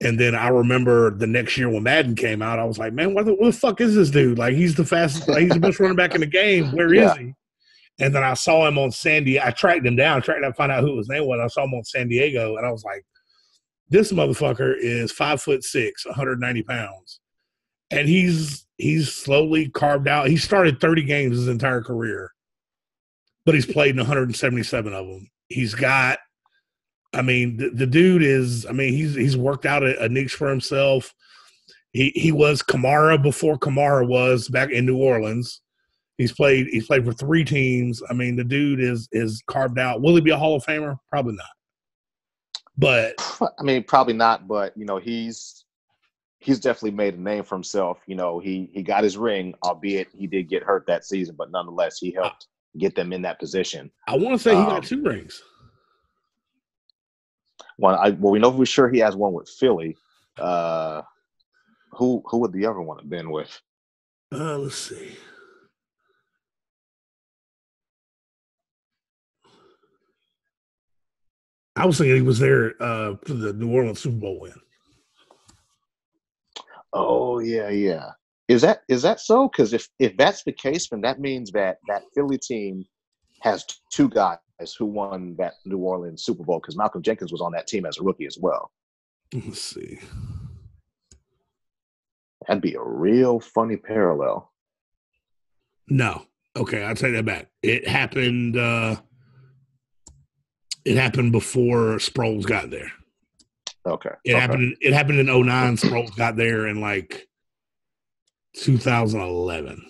And then I remember the next year when Madden came out, I was like, man, what the fuck is this dude? Like, he's the fastest, he's the best running back in the game. Where is he? And then I saw him on I tracked him down, tried to find out who his name was. I saw him on San Diego, and I was like, this motherfucker is 5'6", 190 pounds. And he's slowly carved out. He started 30 games his entire career, but he's played in 177 of them. He's got, the dude is, he's worked out a niche for himself. He was Kamara before Kamara was back in New Orleans. He's played for 3 teams. The dude is carved out. Will he be a Hall of Famer? Probably not. But probably not. But he's definitely made a name for himself. He got his ring, albeit he did get hurt that season, but nonetheless, he helped get them in that position. I want to say he got 2 rings. We know for sure he has one with Philly. Who would the other one have been with? Let's see. I was thinking he was there for the New Orleans Super Bowl win. Oh yeah. Is that so? Because if that's the case, then that means that Philly team has 2 guys who won that New Orleans Super Bowl, because Malcolm Jenkins was on that team as a rookie as well. Let's see. That'd be a real funny parallel. No. Okay, I'll take that back. It happened before Sproles got there. Okay. It happened in 2009. Sproles got there in like 2011.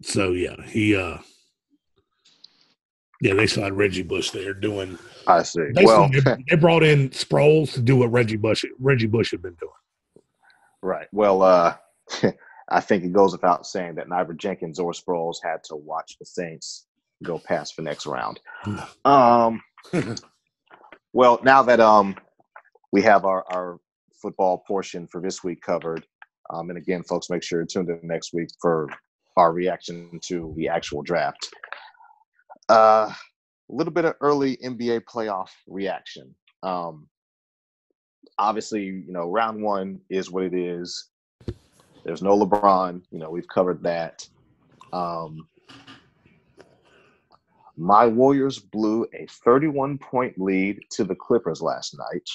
So yeah, he Yeah, they still had Reggie Bush there doing. I see. Basically, they brought in Sproles to do what Reggie Bush had been doing. Right. Well, I think it goes without saying that neither Jenkins or Sproles had to watch the Saints go past the next round. Well, now that we have our football portion for this week covered, and again, folks, make sure to tune in next week for our reaction to the actual draft. A little bit of early NBA playoff reaction. Obviously, round one is what it is. There's no LeBron. We've covered that. My Warriors blew a 31-point lead to the Clippers last night.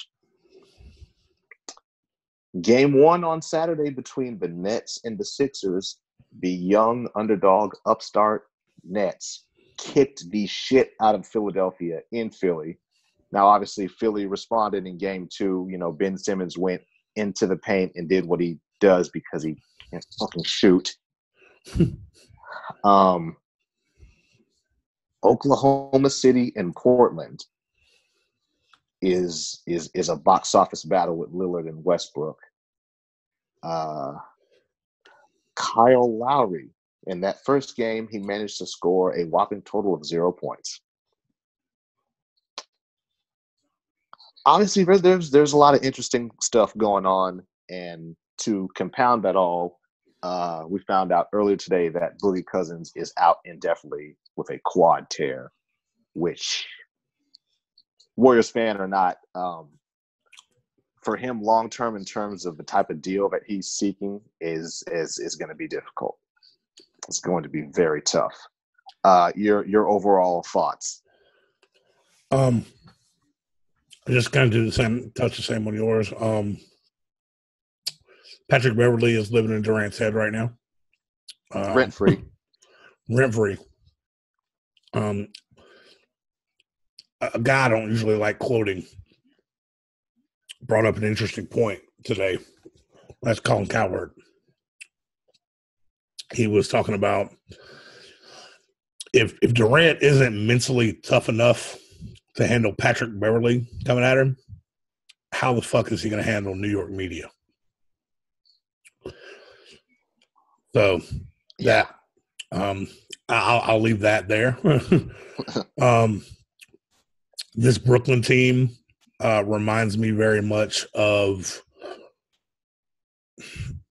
Game one on Saturday between the Nets and the Sixers, the young underdog upstart Nets kicked the shit out of Philadelphia in Philly. Now, obviously, Philly responded in game two. Ben Simmons went into the paint and did what he does because he can't fucking shoot. Oklahoma City and Portland is a box office battle with Lillard and Westbrook. Kyle Lowry, in that first game, he managed to score a whopping total of 0 points. Obviously, there's a lot of interesting stuff going on, and to compound that all, we found out earlier today that Boogie Cousins is out indefinitely with a quad tear, which, Warriors fan or not, for him long term in terms of the type of deal that he's seeking is going to be difficult. It's going to be very tough. Your overall thoughts? I just kind of do touch the same on yours. Patrick Beverly is living in Durant's head right now. Rent free. A guy I don't usually like quoting brought up an interesting point today. That's Colin Cowherd. He was talking about if Durant isn't mentally tough enough to handle Patrick Beverly coming at him, how the fuck is he going to handle New York media? So that I'll leave that there. This Brooklyn team reminds me very much of,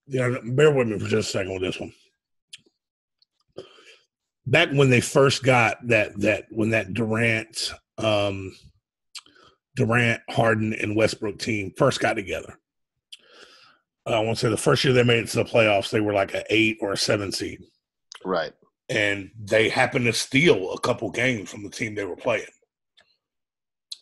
bear with me for just a second with this one. Back when they first got when that Durant, Harden, and Westbrook team first got together. I want to say the first year they made it to the playoffs, they were like an 8 or a 7 seed. Right. And they happened to steal a couple games from the team they were playing.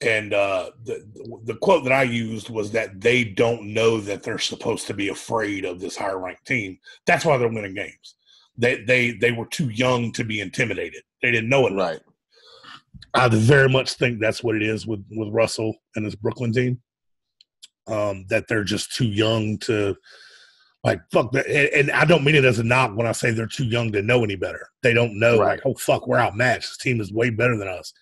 And the quote that I used was that they don't know that they're supposed to be afraid of this higher ranked team. That's why they're winning games. They were too young to be intimidated. They didn't know it. Right. I very much think that's what it is with Russell and this Brooklyn team. That they're just too young to fuck that. And I don't mean it as a knock when I say they're too young to know any better. They don't know oh fuck, we're outmatched. This team is way better than us.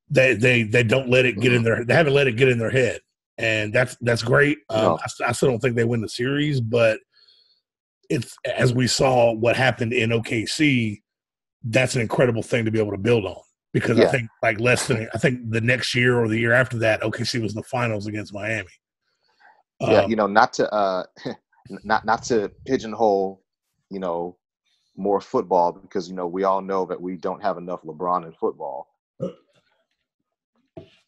They don't let it get in their. They haven't let it get in their head, and that's great. I still don't think they win the series, but it's as we saw what happened in OKC. That's an incredible thing to be able to build on because I think I think the next year or the year after that, OKC was in the finals against Miami. Not to pigeonhole, more football because we all know that we don't have enough LeBron in football.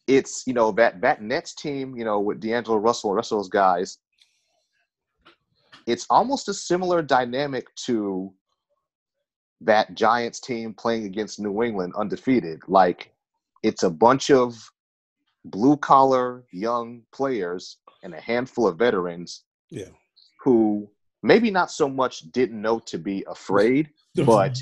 It's that Nets team, with D'Angelo Russell's guys. It's almost a similar dynamic to that Giants team playing against New England undefeated. Like it's a bunch of blue collar young players and a handful of veterans who maybe not so much didn't know to be afraid, but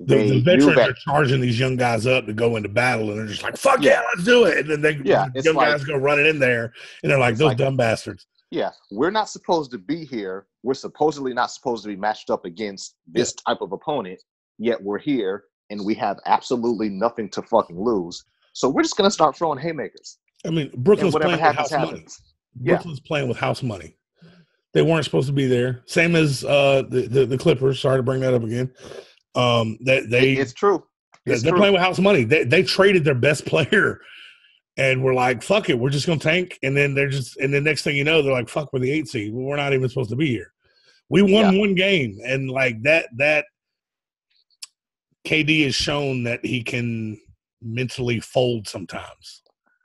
the veterans are charging these young guys up to go into battle, and they're just like, "Fuck yeah, let's do it!" And then the young guys go running in there, and they're like, "Those dumb bastards." Yeah, we're not supposed to be here. We're supposedly not supposed to be matched up against this type of opponent. Yet we're here, and we have absolutely nothing to fucking lose. So we're just going to start throwing haymakers. I mean, Brooklyn's whatever playing with happens, house happens. money. Brooklyn's playing with house money. They weren't supposed to be there. Same as the Clippers. Sorry to bring that up again. It's true. They're playing with house money. They traded their best player, and we're like, fuck it, we're just gonna tank. And then next thing you know, they're like, fuck, we're the 8th seed. We're not even supposed to be here. We won one game, and like that KD has shown that he can mentally fold sometimes.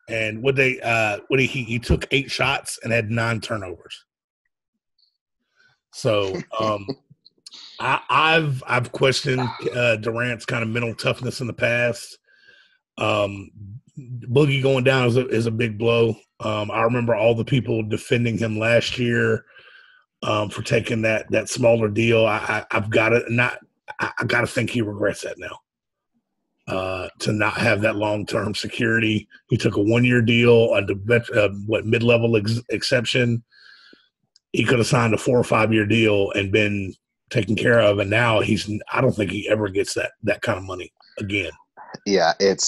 And he took 8 shots and had 9 turnovers. So I've questioned Durant's kind of mental toughness in the past. Boogie going down is a big blow. I remember all the people defending him last year for taking that smaller deal. I've got to think he regrets that now. To not have that long-term security. He took a 1-year deal, mid-level exception. He could have signed a 4 or 5 year deal and been taken care of, and now I don't think he ever gets that kind of money again. Yeah, it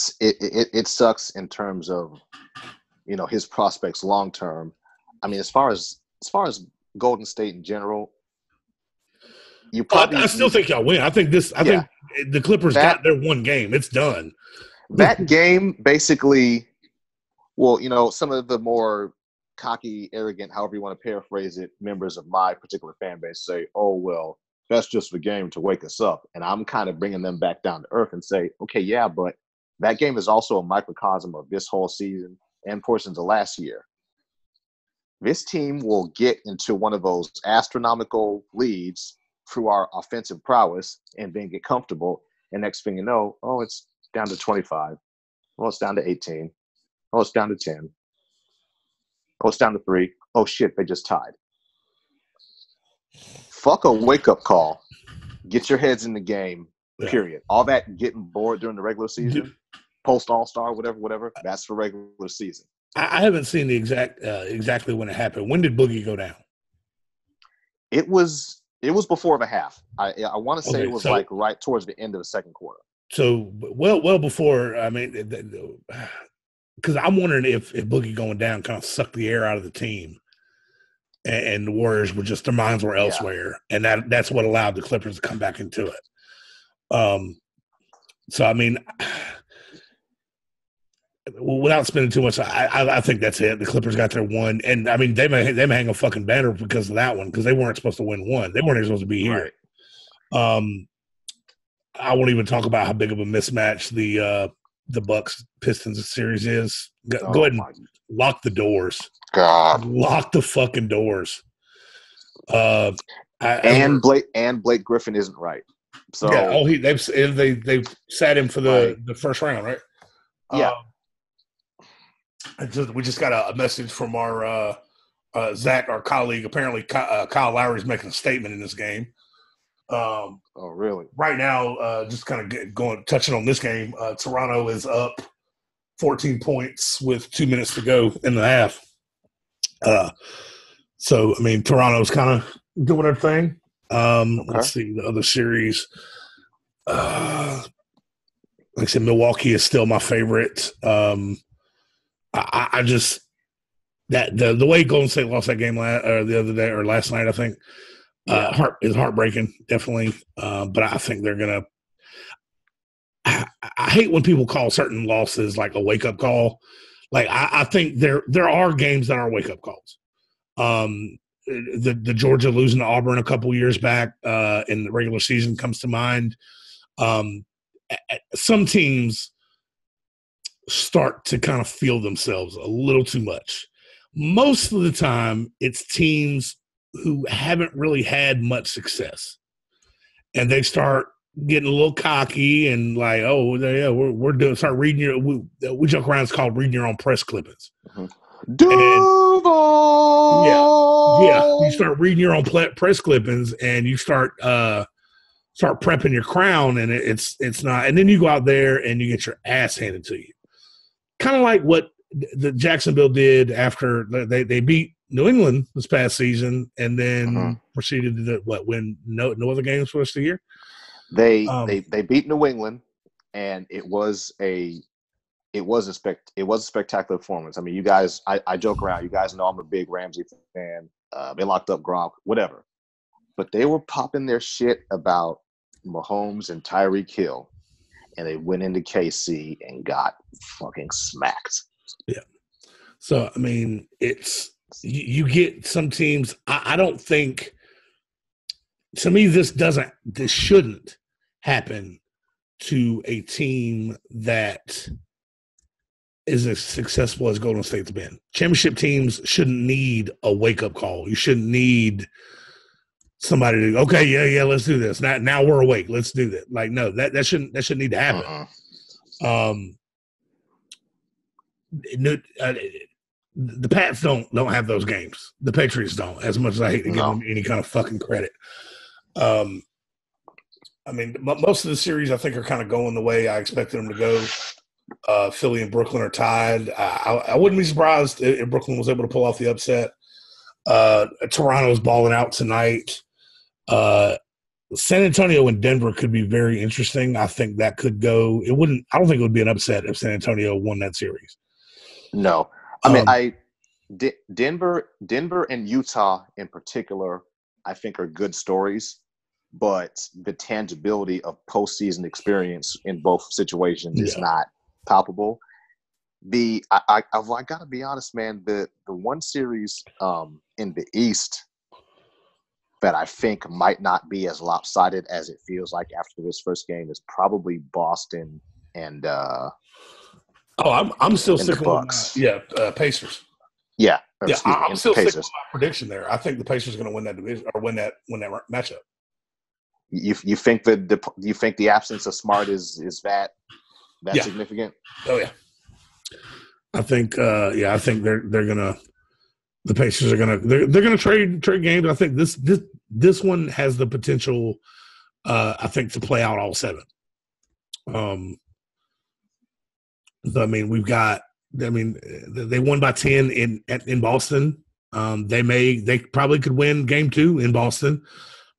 sucks in terms of, his prospects long term. I mean, as far as Golden State in general, I still think y'all win. I think the Clippers got their one game. It's done. That game basically, some of the more cocky, arrogant, however you want to paraphrase it, members of my particular fan base say, oh, well, that's just the game to wake us up. And I'm kind of bringing them back down to earth and say, okay, yeah, but that game is also a microcosm of this whole season and portions of last year. This team will get into one of those astronomical leads through our offensive prowess and then get comfortable. And next thing you know, it's down to 25. It's down to 18. It's down to 10. It's down to 3. Oh, shit, they just tied. Fuck a wake-up call. Get your heads in the game, period. All that getting bored during the regular season, post-All-Star, whatever, that's for regular season. I haven't seen the exactly when it happened. When did Boogie go down? It was before the half. I want to say it was right towards the end of the second quarter. So well before. I mean, because I'm wondering if Boogie going down kind of sucked the air out of the team, and the Warriors were just, their minds were elsewhere, and that's what allowed the Clippers to come back into it. So I mean, without spending too much, I think that's it. The Clippers got their one, and I mean they may hang a fucking banner because of that one, because they weren't supposed to win one. They weren't even supposed to be here. Right. I won't even talk about how big of a mismatch the Bucks Pistons series is. Go ahead and lock the doors. God, lock the fucking doors. Blake Blake Griffin isn't right. So they've sat him for the first round, right? Yeah. We just got a message from our Zach, our colleague. Apparently, Kyle Lowry's making a statement in this game. Oh, really? Right now, just kind of touching on this game, Toronto is up 14 points with 2 minutes to go in the half. So, I mean, Toronto's kind of doing their thing. Let's see the other series. Like I said, Milwaukee is still my favorite. I just the way Golden State lost that game the other day or last night, I think, is heartbreaking, definitely. But I think they're gonna. I hate when people call certain losses like a wake up call. Like I think there are games that are wake up calls. The Georgia losing to Auburn a couple years back in the regular season comes to mind. Some teams start to kind of feel themselves a little too much. Most of the time, it's teams who haven't really had much success, and they start getting a little cocky and like, oh yeah, we're doing. Start reading we joke around. It's called reading your own press clippings. Duval. Yeah. You start reading your own press clippings, and you start prepping your crown, and it's not. And then you go out there and you get your ass handed to you. Kind of like what the Jacksonville did after they beat New England this past season, and then proceeded to win no other games for us the year. They beat New England, and it was a spectacular performance. I mean, you guys, I joke around. You guys know I'm a big Ramsey fan. They locked up Gronk, whatever. But they were popping their shit about Mahomes and Tyreek Hill, and they went into KC and got fucking smacked. Yeah. So I mean, it's you get some teams. I don't think. To me, this shouldn't happen to a team that is as successful as Golden State's been. Championship teams shouldn't need a wake-up call. You shouldn't need somebody to, okay, yeah, let's do this. Now we're awake. Let's do that. Like, no, that shouldn't need to happen. The Pats don't have those games. The Patriots don't, as much as I hate to give them any kind of fucking credit. I mean, most of the series I think are kind of going the way I expected them to go. Philly and Brooklyn are tied. I wouldn't be surprised if Brooklyn was able to pull off the upset. Toronto's balling out tonight. San Antonio and Denver could be very interesting. I think that could go. I don't think it would be an upset if San Antonio won that series. No. I mean, Denver and Utah in particular, I think are good stories, but the tangibility of postseason experience in both situations is not palpable. I gotta be honest, man. The one series in the East that I think might not be as lopsided as it feels like after this first game is probably Boston and I'm still sticking Bucks. With Pacers. Yeah, I'm still sticking with my prediction there. I think the Pacers are going to win that division or win that matchup. You think the absence of Smart is that significant? Oh yeah. I think I think they're gonna the Pacers are gonna trade games. I think this one has the potential I think to play out all seven. I mean, they won by 10 in Boston. They probably could win game 2 in Boston,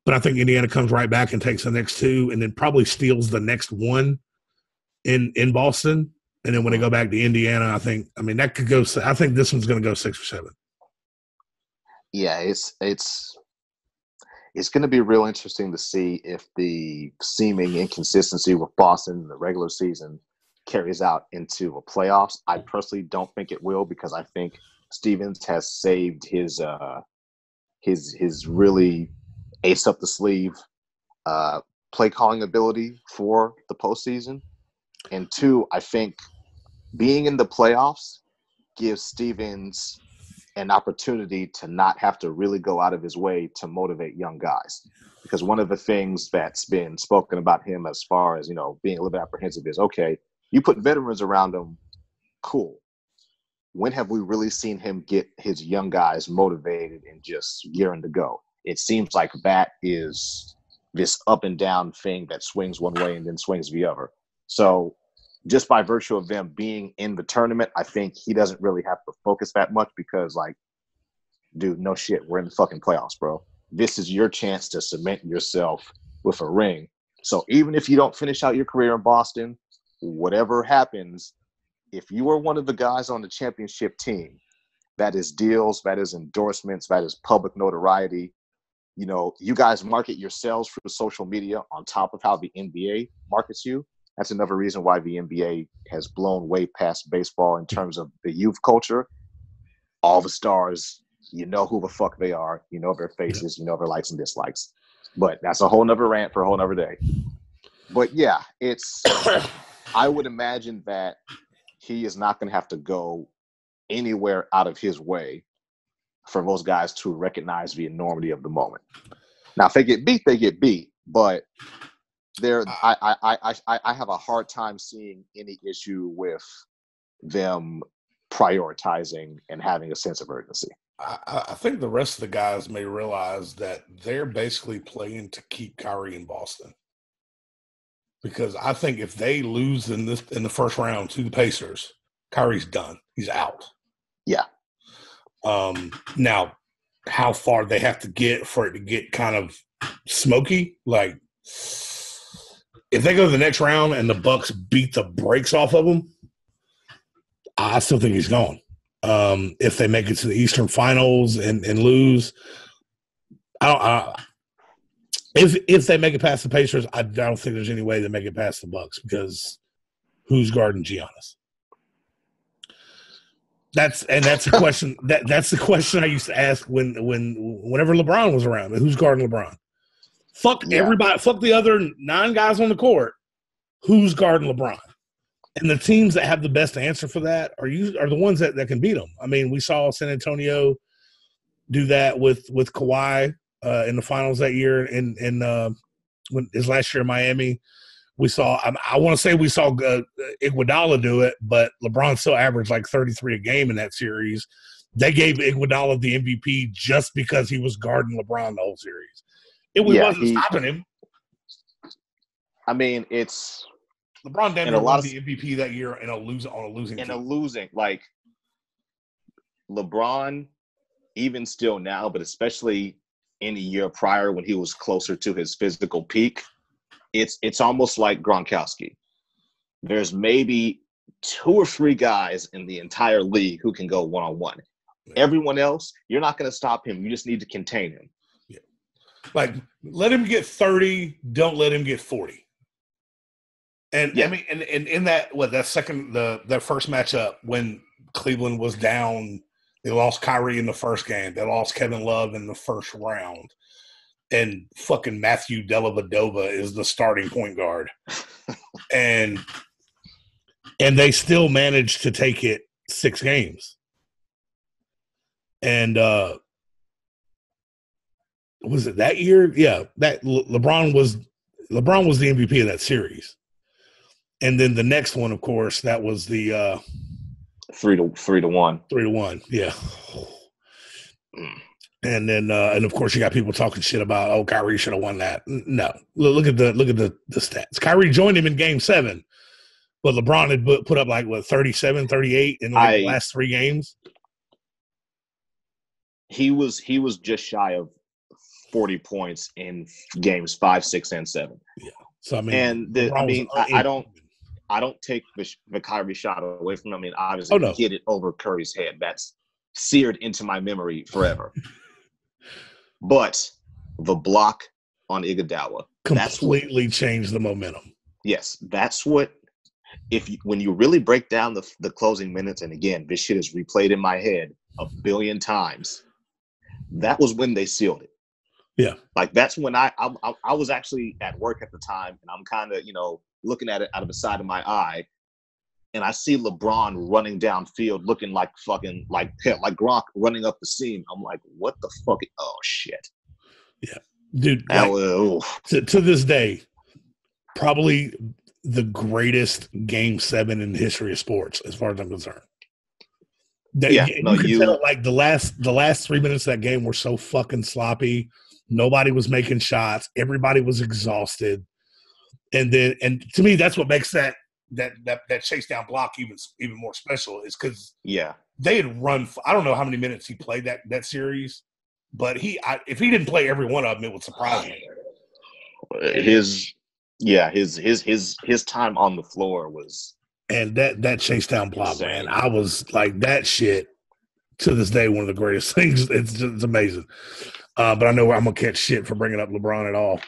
but I think Indiana comes right back and takes the next 2 and then probably steals the next 1 in Boston. And then when they go back to Indiana, I think that could go. I think this one's going to go 6 or 7. Yeah, it's going to be real interesting to see if the seeming inconsistency with Boston in the regular season carries out into a playoffs. I personally don't think it will, because I think Stevens has saved his really ace up the sleeve play calling ability for the postseason. And 2, I think being in the playoffs gives Stevens an opportunity to not have to really go out of his way to motivate young guys. Because one of the things that's been spoken about him as far as, being a little bit apprehensive is, okay, you put veterans around him, cool. When have we really seen him get his young guys motivated and just gearing to go? It seems like that is this up and down thing that swings one way and then swings the other. So just by virtue of them being in the tournament, I think he doesn't really have to focus that much because, dude, no shit, we're in the fucking playoffs, bro. This is your chance to cement yourself with a ring. So even if you don't finish out your career in Boston, whatever happens, if you are one of the guys on the championship team, that is deals, that is endorsements, that is public notoriety. You guys market yourselves through social media on top of how the NBA markets you. That's another reason why the NBA has blown way past baseball in terms of the youth culture. All the stars, you know who the fuck they are. You know their faces. You know their likes and dislikes. But that's a whole nother rant for a whole nother day. But yeah, I would imagine that he is not going to have to go anywhere out of his way for those guys to recognize the enormity of the moment. Now, if they get beat, they get beat. But I have a hard time seeing any issue with them prioritizing and having a sense of urgency. I think the rest of the guys may realize that they're basically playing to keep Kyrie in Boston. Because I think if they lose in the first round to the Pacers, Kyrie's done. He's out. Yeah. Now, how far they have to get for it to get kind of smoky, if they go to the next round and the Bucks beat the brakes off of them, I still think he's gone. If they make it to the Eastern Finals and lose, if they make it past the Pacers, I don't think there's any way they make it past the Bucks because who's guarding Giannis? That's a question that's the question I used to ask whenever LeBron was around. Who's guarding LeBron? Fuck everybody. Fuck the other 9 guys on the court. Who's guarding LeBron? And the teams that have the best answer for that are the ones that can beat them. I mean, we saw San Antonio do that with Kawhi in the finals that year, in when his last year in Miami. We saw. I want to say we saw Iguodala do it, but LeBron still averaged like 33 a game in that series. They gave Iguodala the MVP just because he was guarding LeBron the whole series. It wasn't stopping him. I mean, it's LeBron Denver won the MVP that year on a losing team. Like LeBron, even still now, but especially in a year prior when he was closer to his physical peak, it's almost like Gronkowski. There's maybe 2 or 3 guys in the entire league who can go one-on-one. Yeah. Everyone else, you're not going to stop him. You just need to contain him. Yeah. Like, let him get 30. Don't let him get 40. And I mean, and in that first matchup when Cleveland was down, they lost Kyrie in the first game. They lost Kevin Love in the first round. And fucking Matthew Dellavedova is the starting point guard. and they still managed to take it 6 games. And was it that year? Yeah, that LeBron was the MVP of that series. And then the next one, of course, that was the 3-1. 3-1, yeah. And then, and of course, you got people talking shit about, Kyrie should have won that. No, look at the stats. Kyrie joined him in Game 7, but LeBron had put up 37, 38 in the last 3 games. He was just shy of 40 points in games 5, 6, and 7. Yeah. So I mean, I don't take the Kyrie shot away from him. I mean, obviously, he hit it over Curry's head. That's seared into my memory forever. But the block on Iguodala completely changed the momentum. Yes, that's what. When you really break down the closing minutes, and again, this shit is replayed in my head a billion times. That was when they sealed it. Yeah, like that's when I was actually at work at the time, and I'm kind of looking at it out of the side of my eye, and I see LeBron running downfield, looking like Gronk running up the seam. I'm like, what the fuck? Oh shit! Yeah, dude. To this day, probably the greatest Game 7 in the history of sports, as far as I'm concerned. You can tell, like the last 3 minutes of that game were so fucking sloppy. Nobody was making shots. Everybody was exhausted. And to me, that's what makes that chase down block even more special, is because they had run. I don't know how many minutes he played that series, but if he didn't play every one of them, it would surprise me. His time on the floor was, and that chase down block, man, I was like, that shit to this day, one of the greatest things. It's amazing. But I know I'm gonna catch shit for bringing up LeBron at all.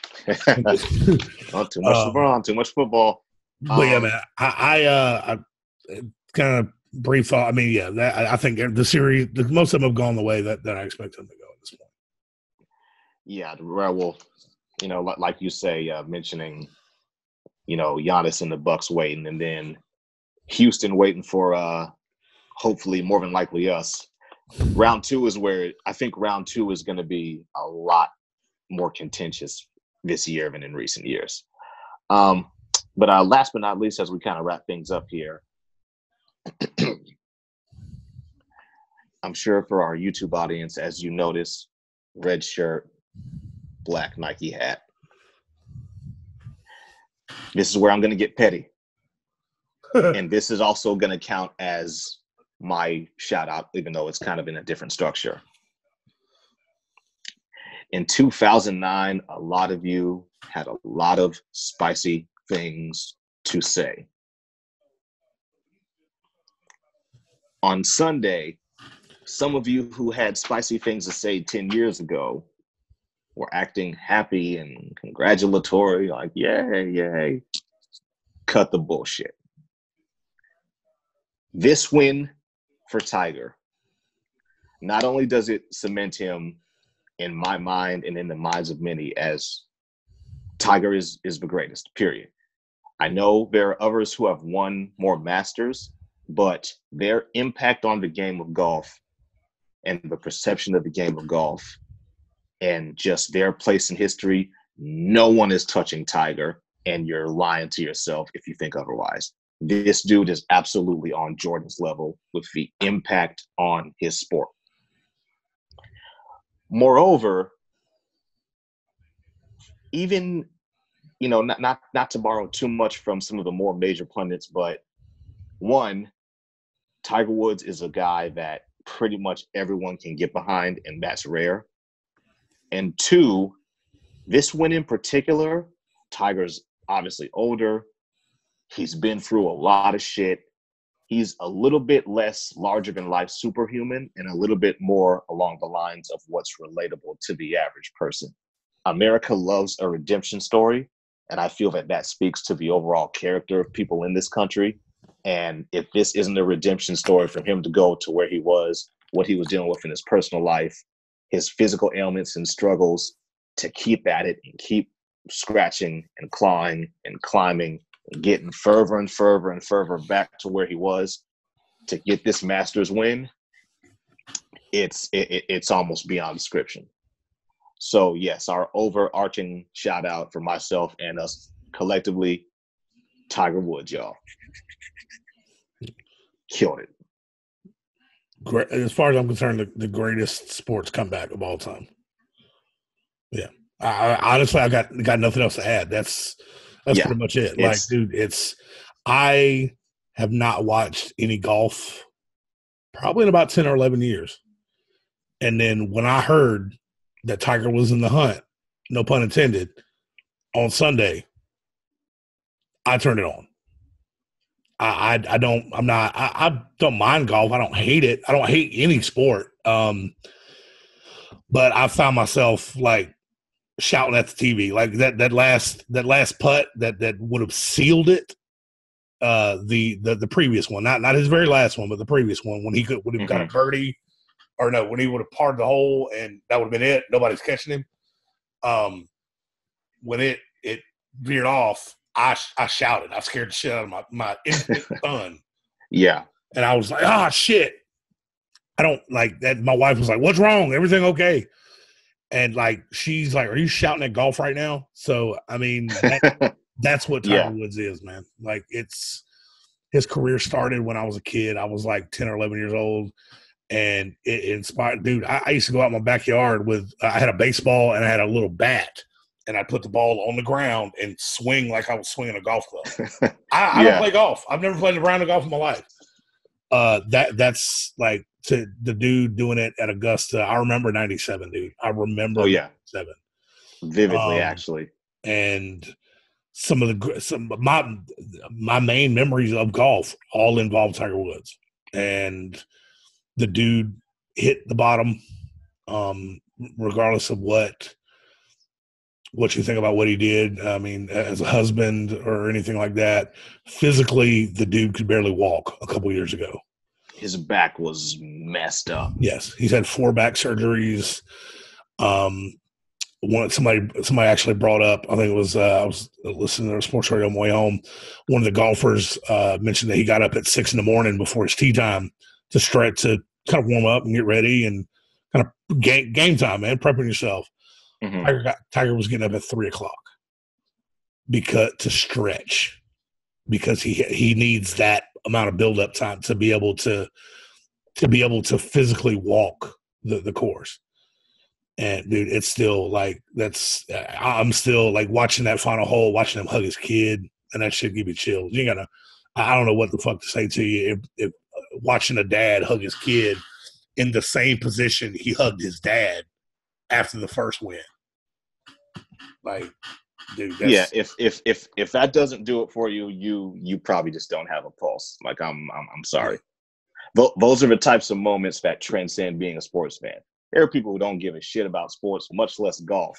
Not too much LeBron, too much football. But yeah, man, I kind of brief thought. I mean, yeah, I think the series, most of them have gone the way that I expect them to go at this point. Yeah, well, like you say, mentioning, Giannis and the Bucks waiting, and then Houston waiting for hopefully more than likely us. Round 2 is where I think round 2 is going to be a lot more contentious this year than in recent years. But last but not least, as we kind of wrap things up here, I'm sure for our YouTube audience, as you notice, red shirt, black Nike hat. This is where I'm going to get petty. And this is also going to count as my shout out, even though it's kind of in a different structure. In 2009, a lot of you had a lot of spicy things to say. On Sunday, some of you who had spicy things to say 10 years ago were acting happy and congratulatory, like, yay, yay. Cut the bullshit. This win for Tiger, not only does it cement him in my mind and in the minds of many as Tiger is the greatest, period. I know there are others who have won more Masters, but their impact on the game of golf and the perception of the game of golf and just their place in history, no one is touching Tiger, and you're lying to yourself if you think otherwise. This dude is absolutely on Jordan's level with the impact on his sport. Moreover, even, not to borrow too much from some of the more major pundits, but one, Tiger Woods is a guy that pretty much everyone can get behind, and that's rare. And two, this win in particular, Tiger's obviously older. He's been through a lot of shit. He's a little bit less larger-than-life superhuman and a little bit more along the lines of what's relatable to the average person. America loves a redemption story, and I feel that speaks to the overall character of people in this country. And if this isn't a redemption story for him to go to where he was, what he was dealing with in his personal life, his physical ailments and struggles, to keep at it and keep scratching and clawing and climbing and getting further and further and further back to where he was to get this Masters win, it's almost beyond description. So yes, our overarching shout out for myself and us collectively, Tiger Woods, y'all. Killed it. Great. As far as I'm concerned, the greatest sports comeback of all time. Yeah. I honestly, I got nothing else to add. That's pretty much it. Like, dude, I have not watched any golf probably in about 10 or 11 years. And then when I heard that Tiger was in the hunt, no pun intended, on Sunday, I turned it on. I don't mind golf. I don't hate it. I don't hate any sport. But I found myself like shouting at the TV, like that last putt that would have sealed it. The previous one, not his very last one, but the previous one when he would have got a birdie, or no, when he would have parred the hole and that would have been it. Nobody's catching him. When it veered off, I shouted. I scared the shit out of my infant son. Yeah. And I was like, oh, shit. I don't like that. My wife was like, what's wrong? Everything okay? And like, she's like, are you shouting at golf right now? So, I mean, that's what Tiger Woods is, man. Like, his career started when I was a kid. I was like 10 or 11 years old. And it inspired, dude. I used to go out in my backyard I had a baseball and I had a little bat. And I put the ball on the ground and swing like I was swinging a golf club. I don't play golf. I've never played a round of golf in my life. That's like to the dude doing it at Augusta. I remember 97, dude. I remember 97. Vividly, actually. And my main memories of golf all involve Tiger Woods. And the dude hit the bottom, regardless of what you think about what he did. I mean, as a husband or anything like that, physically, the dude could barely walk a couple years ago. His back was messed up. Yes. He's had 4 back surgeries. Somebody actually brought up, I think it was, I was listening to a sports radio on my way home. One of the golfers mentioned that he got up at 6 a.m. before his tee time to stretch, to kind of warm up and get ready and kind of game time, man, prepping yourself. Mm-hmm. Tiger was getting up at 3:00 to stretch, because he needs that amount of build up time to be able to physically walk the course. And dude, it's still like I'm still like watching that final hole, watching him hug his kid, and that shit give you chills. I don't know what the fuck to say to you if watching a dad hug his kid in the same position he hugged his dad after the first win. Like, dude. Yeah, That's if that doesn't do it for you, you probably just don't have a pulse. Like I'm sorry. Those are the types of moments that transcend being a sports fan. There are people who don't give a shit about sports, much less golf.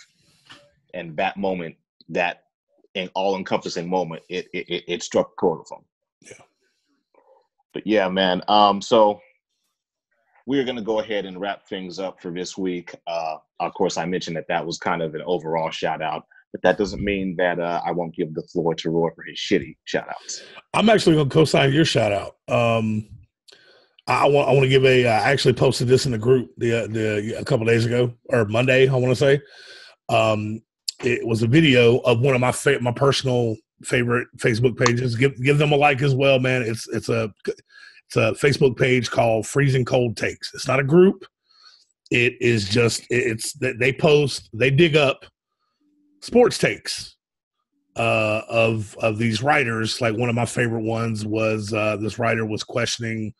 And that moment, that all-encompassing moment, it struck a chord with them. Yeah. But yeah, man. So we're going to go ahead and wrap things up for this week. Of course, I mentioned that was kind of an overall shout out, but that doesn't mean that I won't give the floor to Roy for his shitty shout outs. I'm actually going to co-sign your shout out. I want to give I actually posted this in the group a couple days ago, or Monday, I want to say. It was a video of one of my personal favorite Facebook pages. Give them a like as well, man. It's a Facebook page called Freezing Cold Takes. It's not a group. It is just they dig up sports takes of these writers. Like one of my favorite ones was this writer was questioning.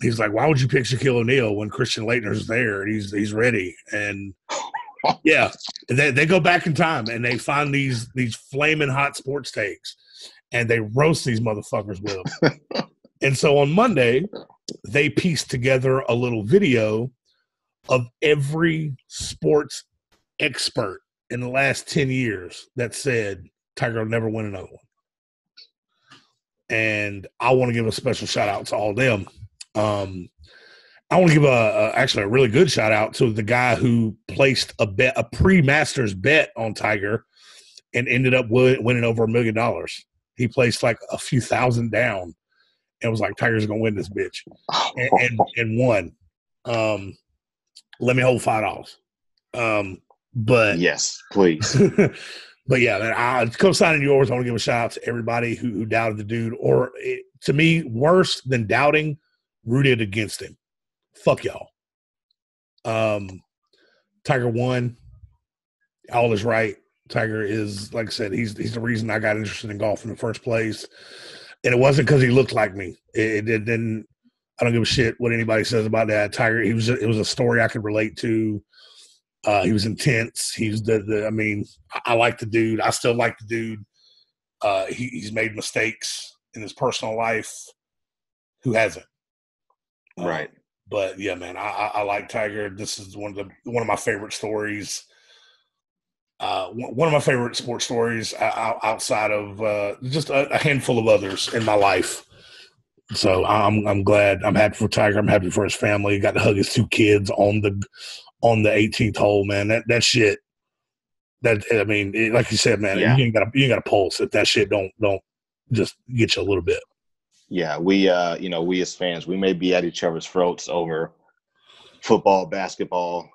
He's like, why would you pick Shaquille O'Neal when Christian Laettner's there and he's ready? And yeah, they go back in time and they find these flaming hot sports takes and they roast these motherfuckers with them. And so on Monday, they pieced together a little video of every sports expert in the last 10 years that said Tiger will never win another one. And I want to give a special shout out to all of them. I want to give actually a really good shout out to the guy who placed a pre-Masters bet on Tiger and ended up winning over $1 million. He placed like a few thousand down and was like, Tiger's going to win this bitch. And won. Let me hold $5. But yes, please. But yeah, man, co-signing yours, I want to give a shout out to everybody who doubted the dude, or to me, worse than doubting, rooted against him. Fuck y'all. Tiger won. All is right. Tiger is, like I said, he's the reason I got interested in golf in the first place. And it wasn't because he looked like me. It didn't. I don't give a shit what anybody says about that. Tiger, it was a story I could relate to. He was intense. He's I mean, I like the dude. I still like the dude. He's made mistakes in his personal life. Who hasn't? Right. But yeah, man, I like Tiger. This is one of my favorite stories. One of my favorite sports stories outside of just a handful of others in my life. So I'm glad. I'm happy for Tiger. I'm happy for his family. Got to hug his 2 kids on the 18th hole, man. That shit. That, I mean, like you said, man, you ain't got a pulse if that shit don't just get you a little bit. Yeah, we as fans, we may be at each other's throats over football, basketball,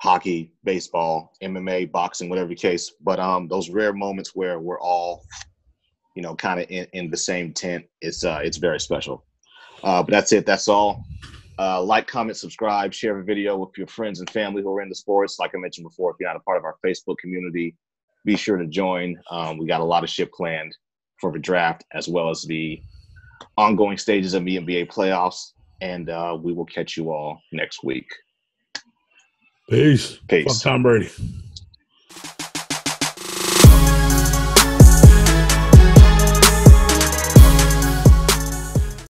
hockey, baseball, MMA, boxing, whatever the case. But those rare moments where we're all, kind of in the same tent, it's very special. But that's it. That's all. Like, comment, subscribe, share the video with your friends and family who are into sports. Like I mentioned before, if you're not a part of our Facebook community, be sure to join. We got a lot of shit planned for the draft, as well as the ongoing stages of the NBA playoffs. And we will catch you all next week. Peace. Peace. Fuck Tom Brady.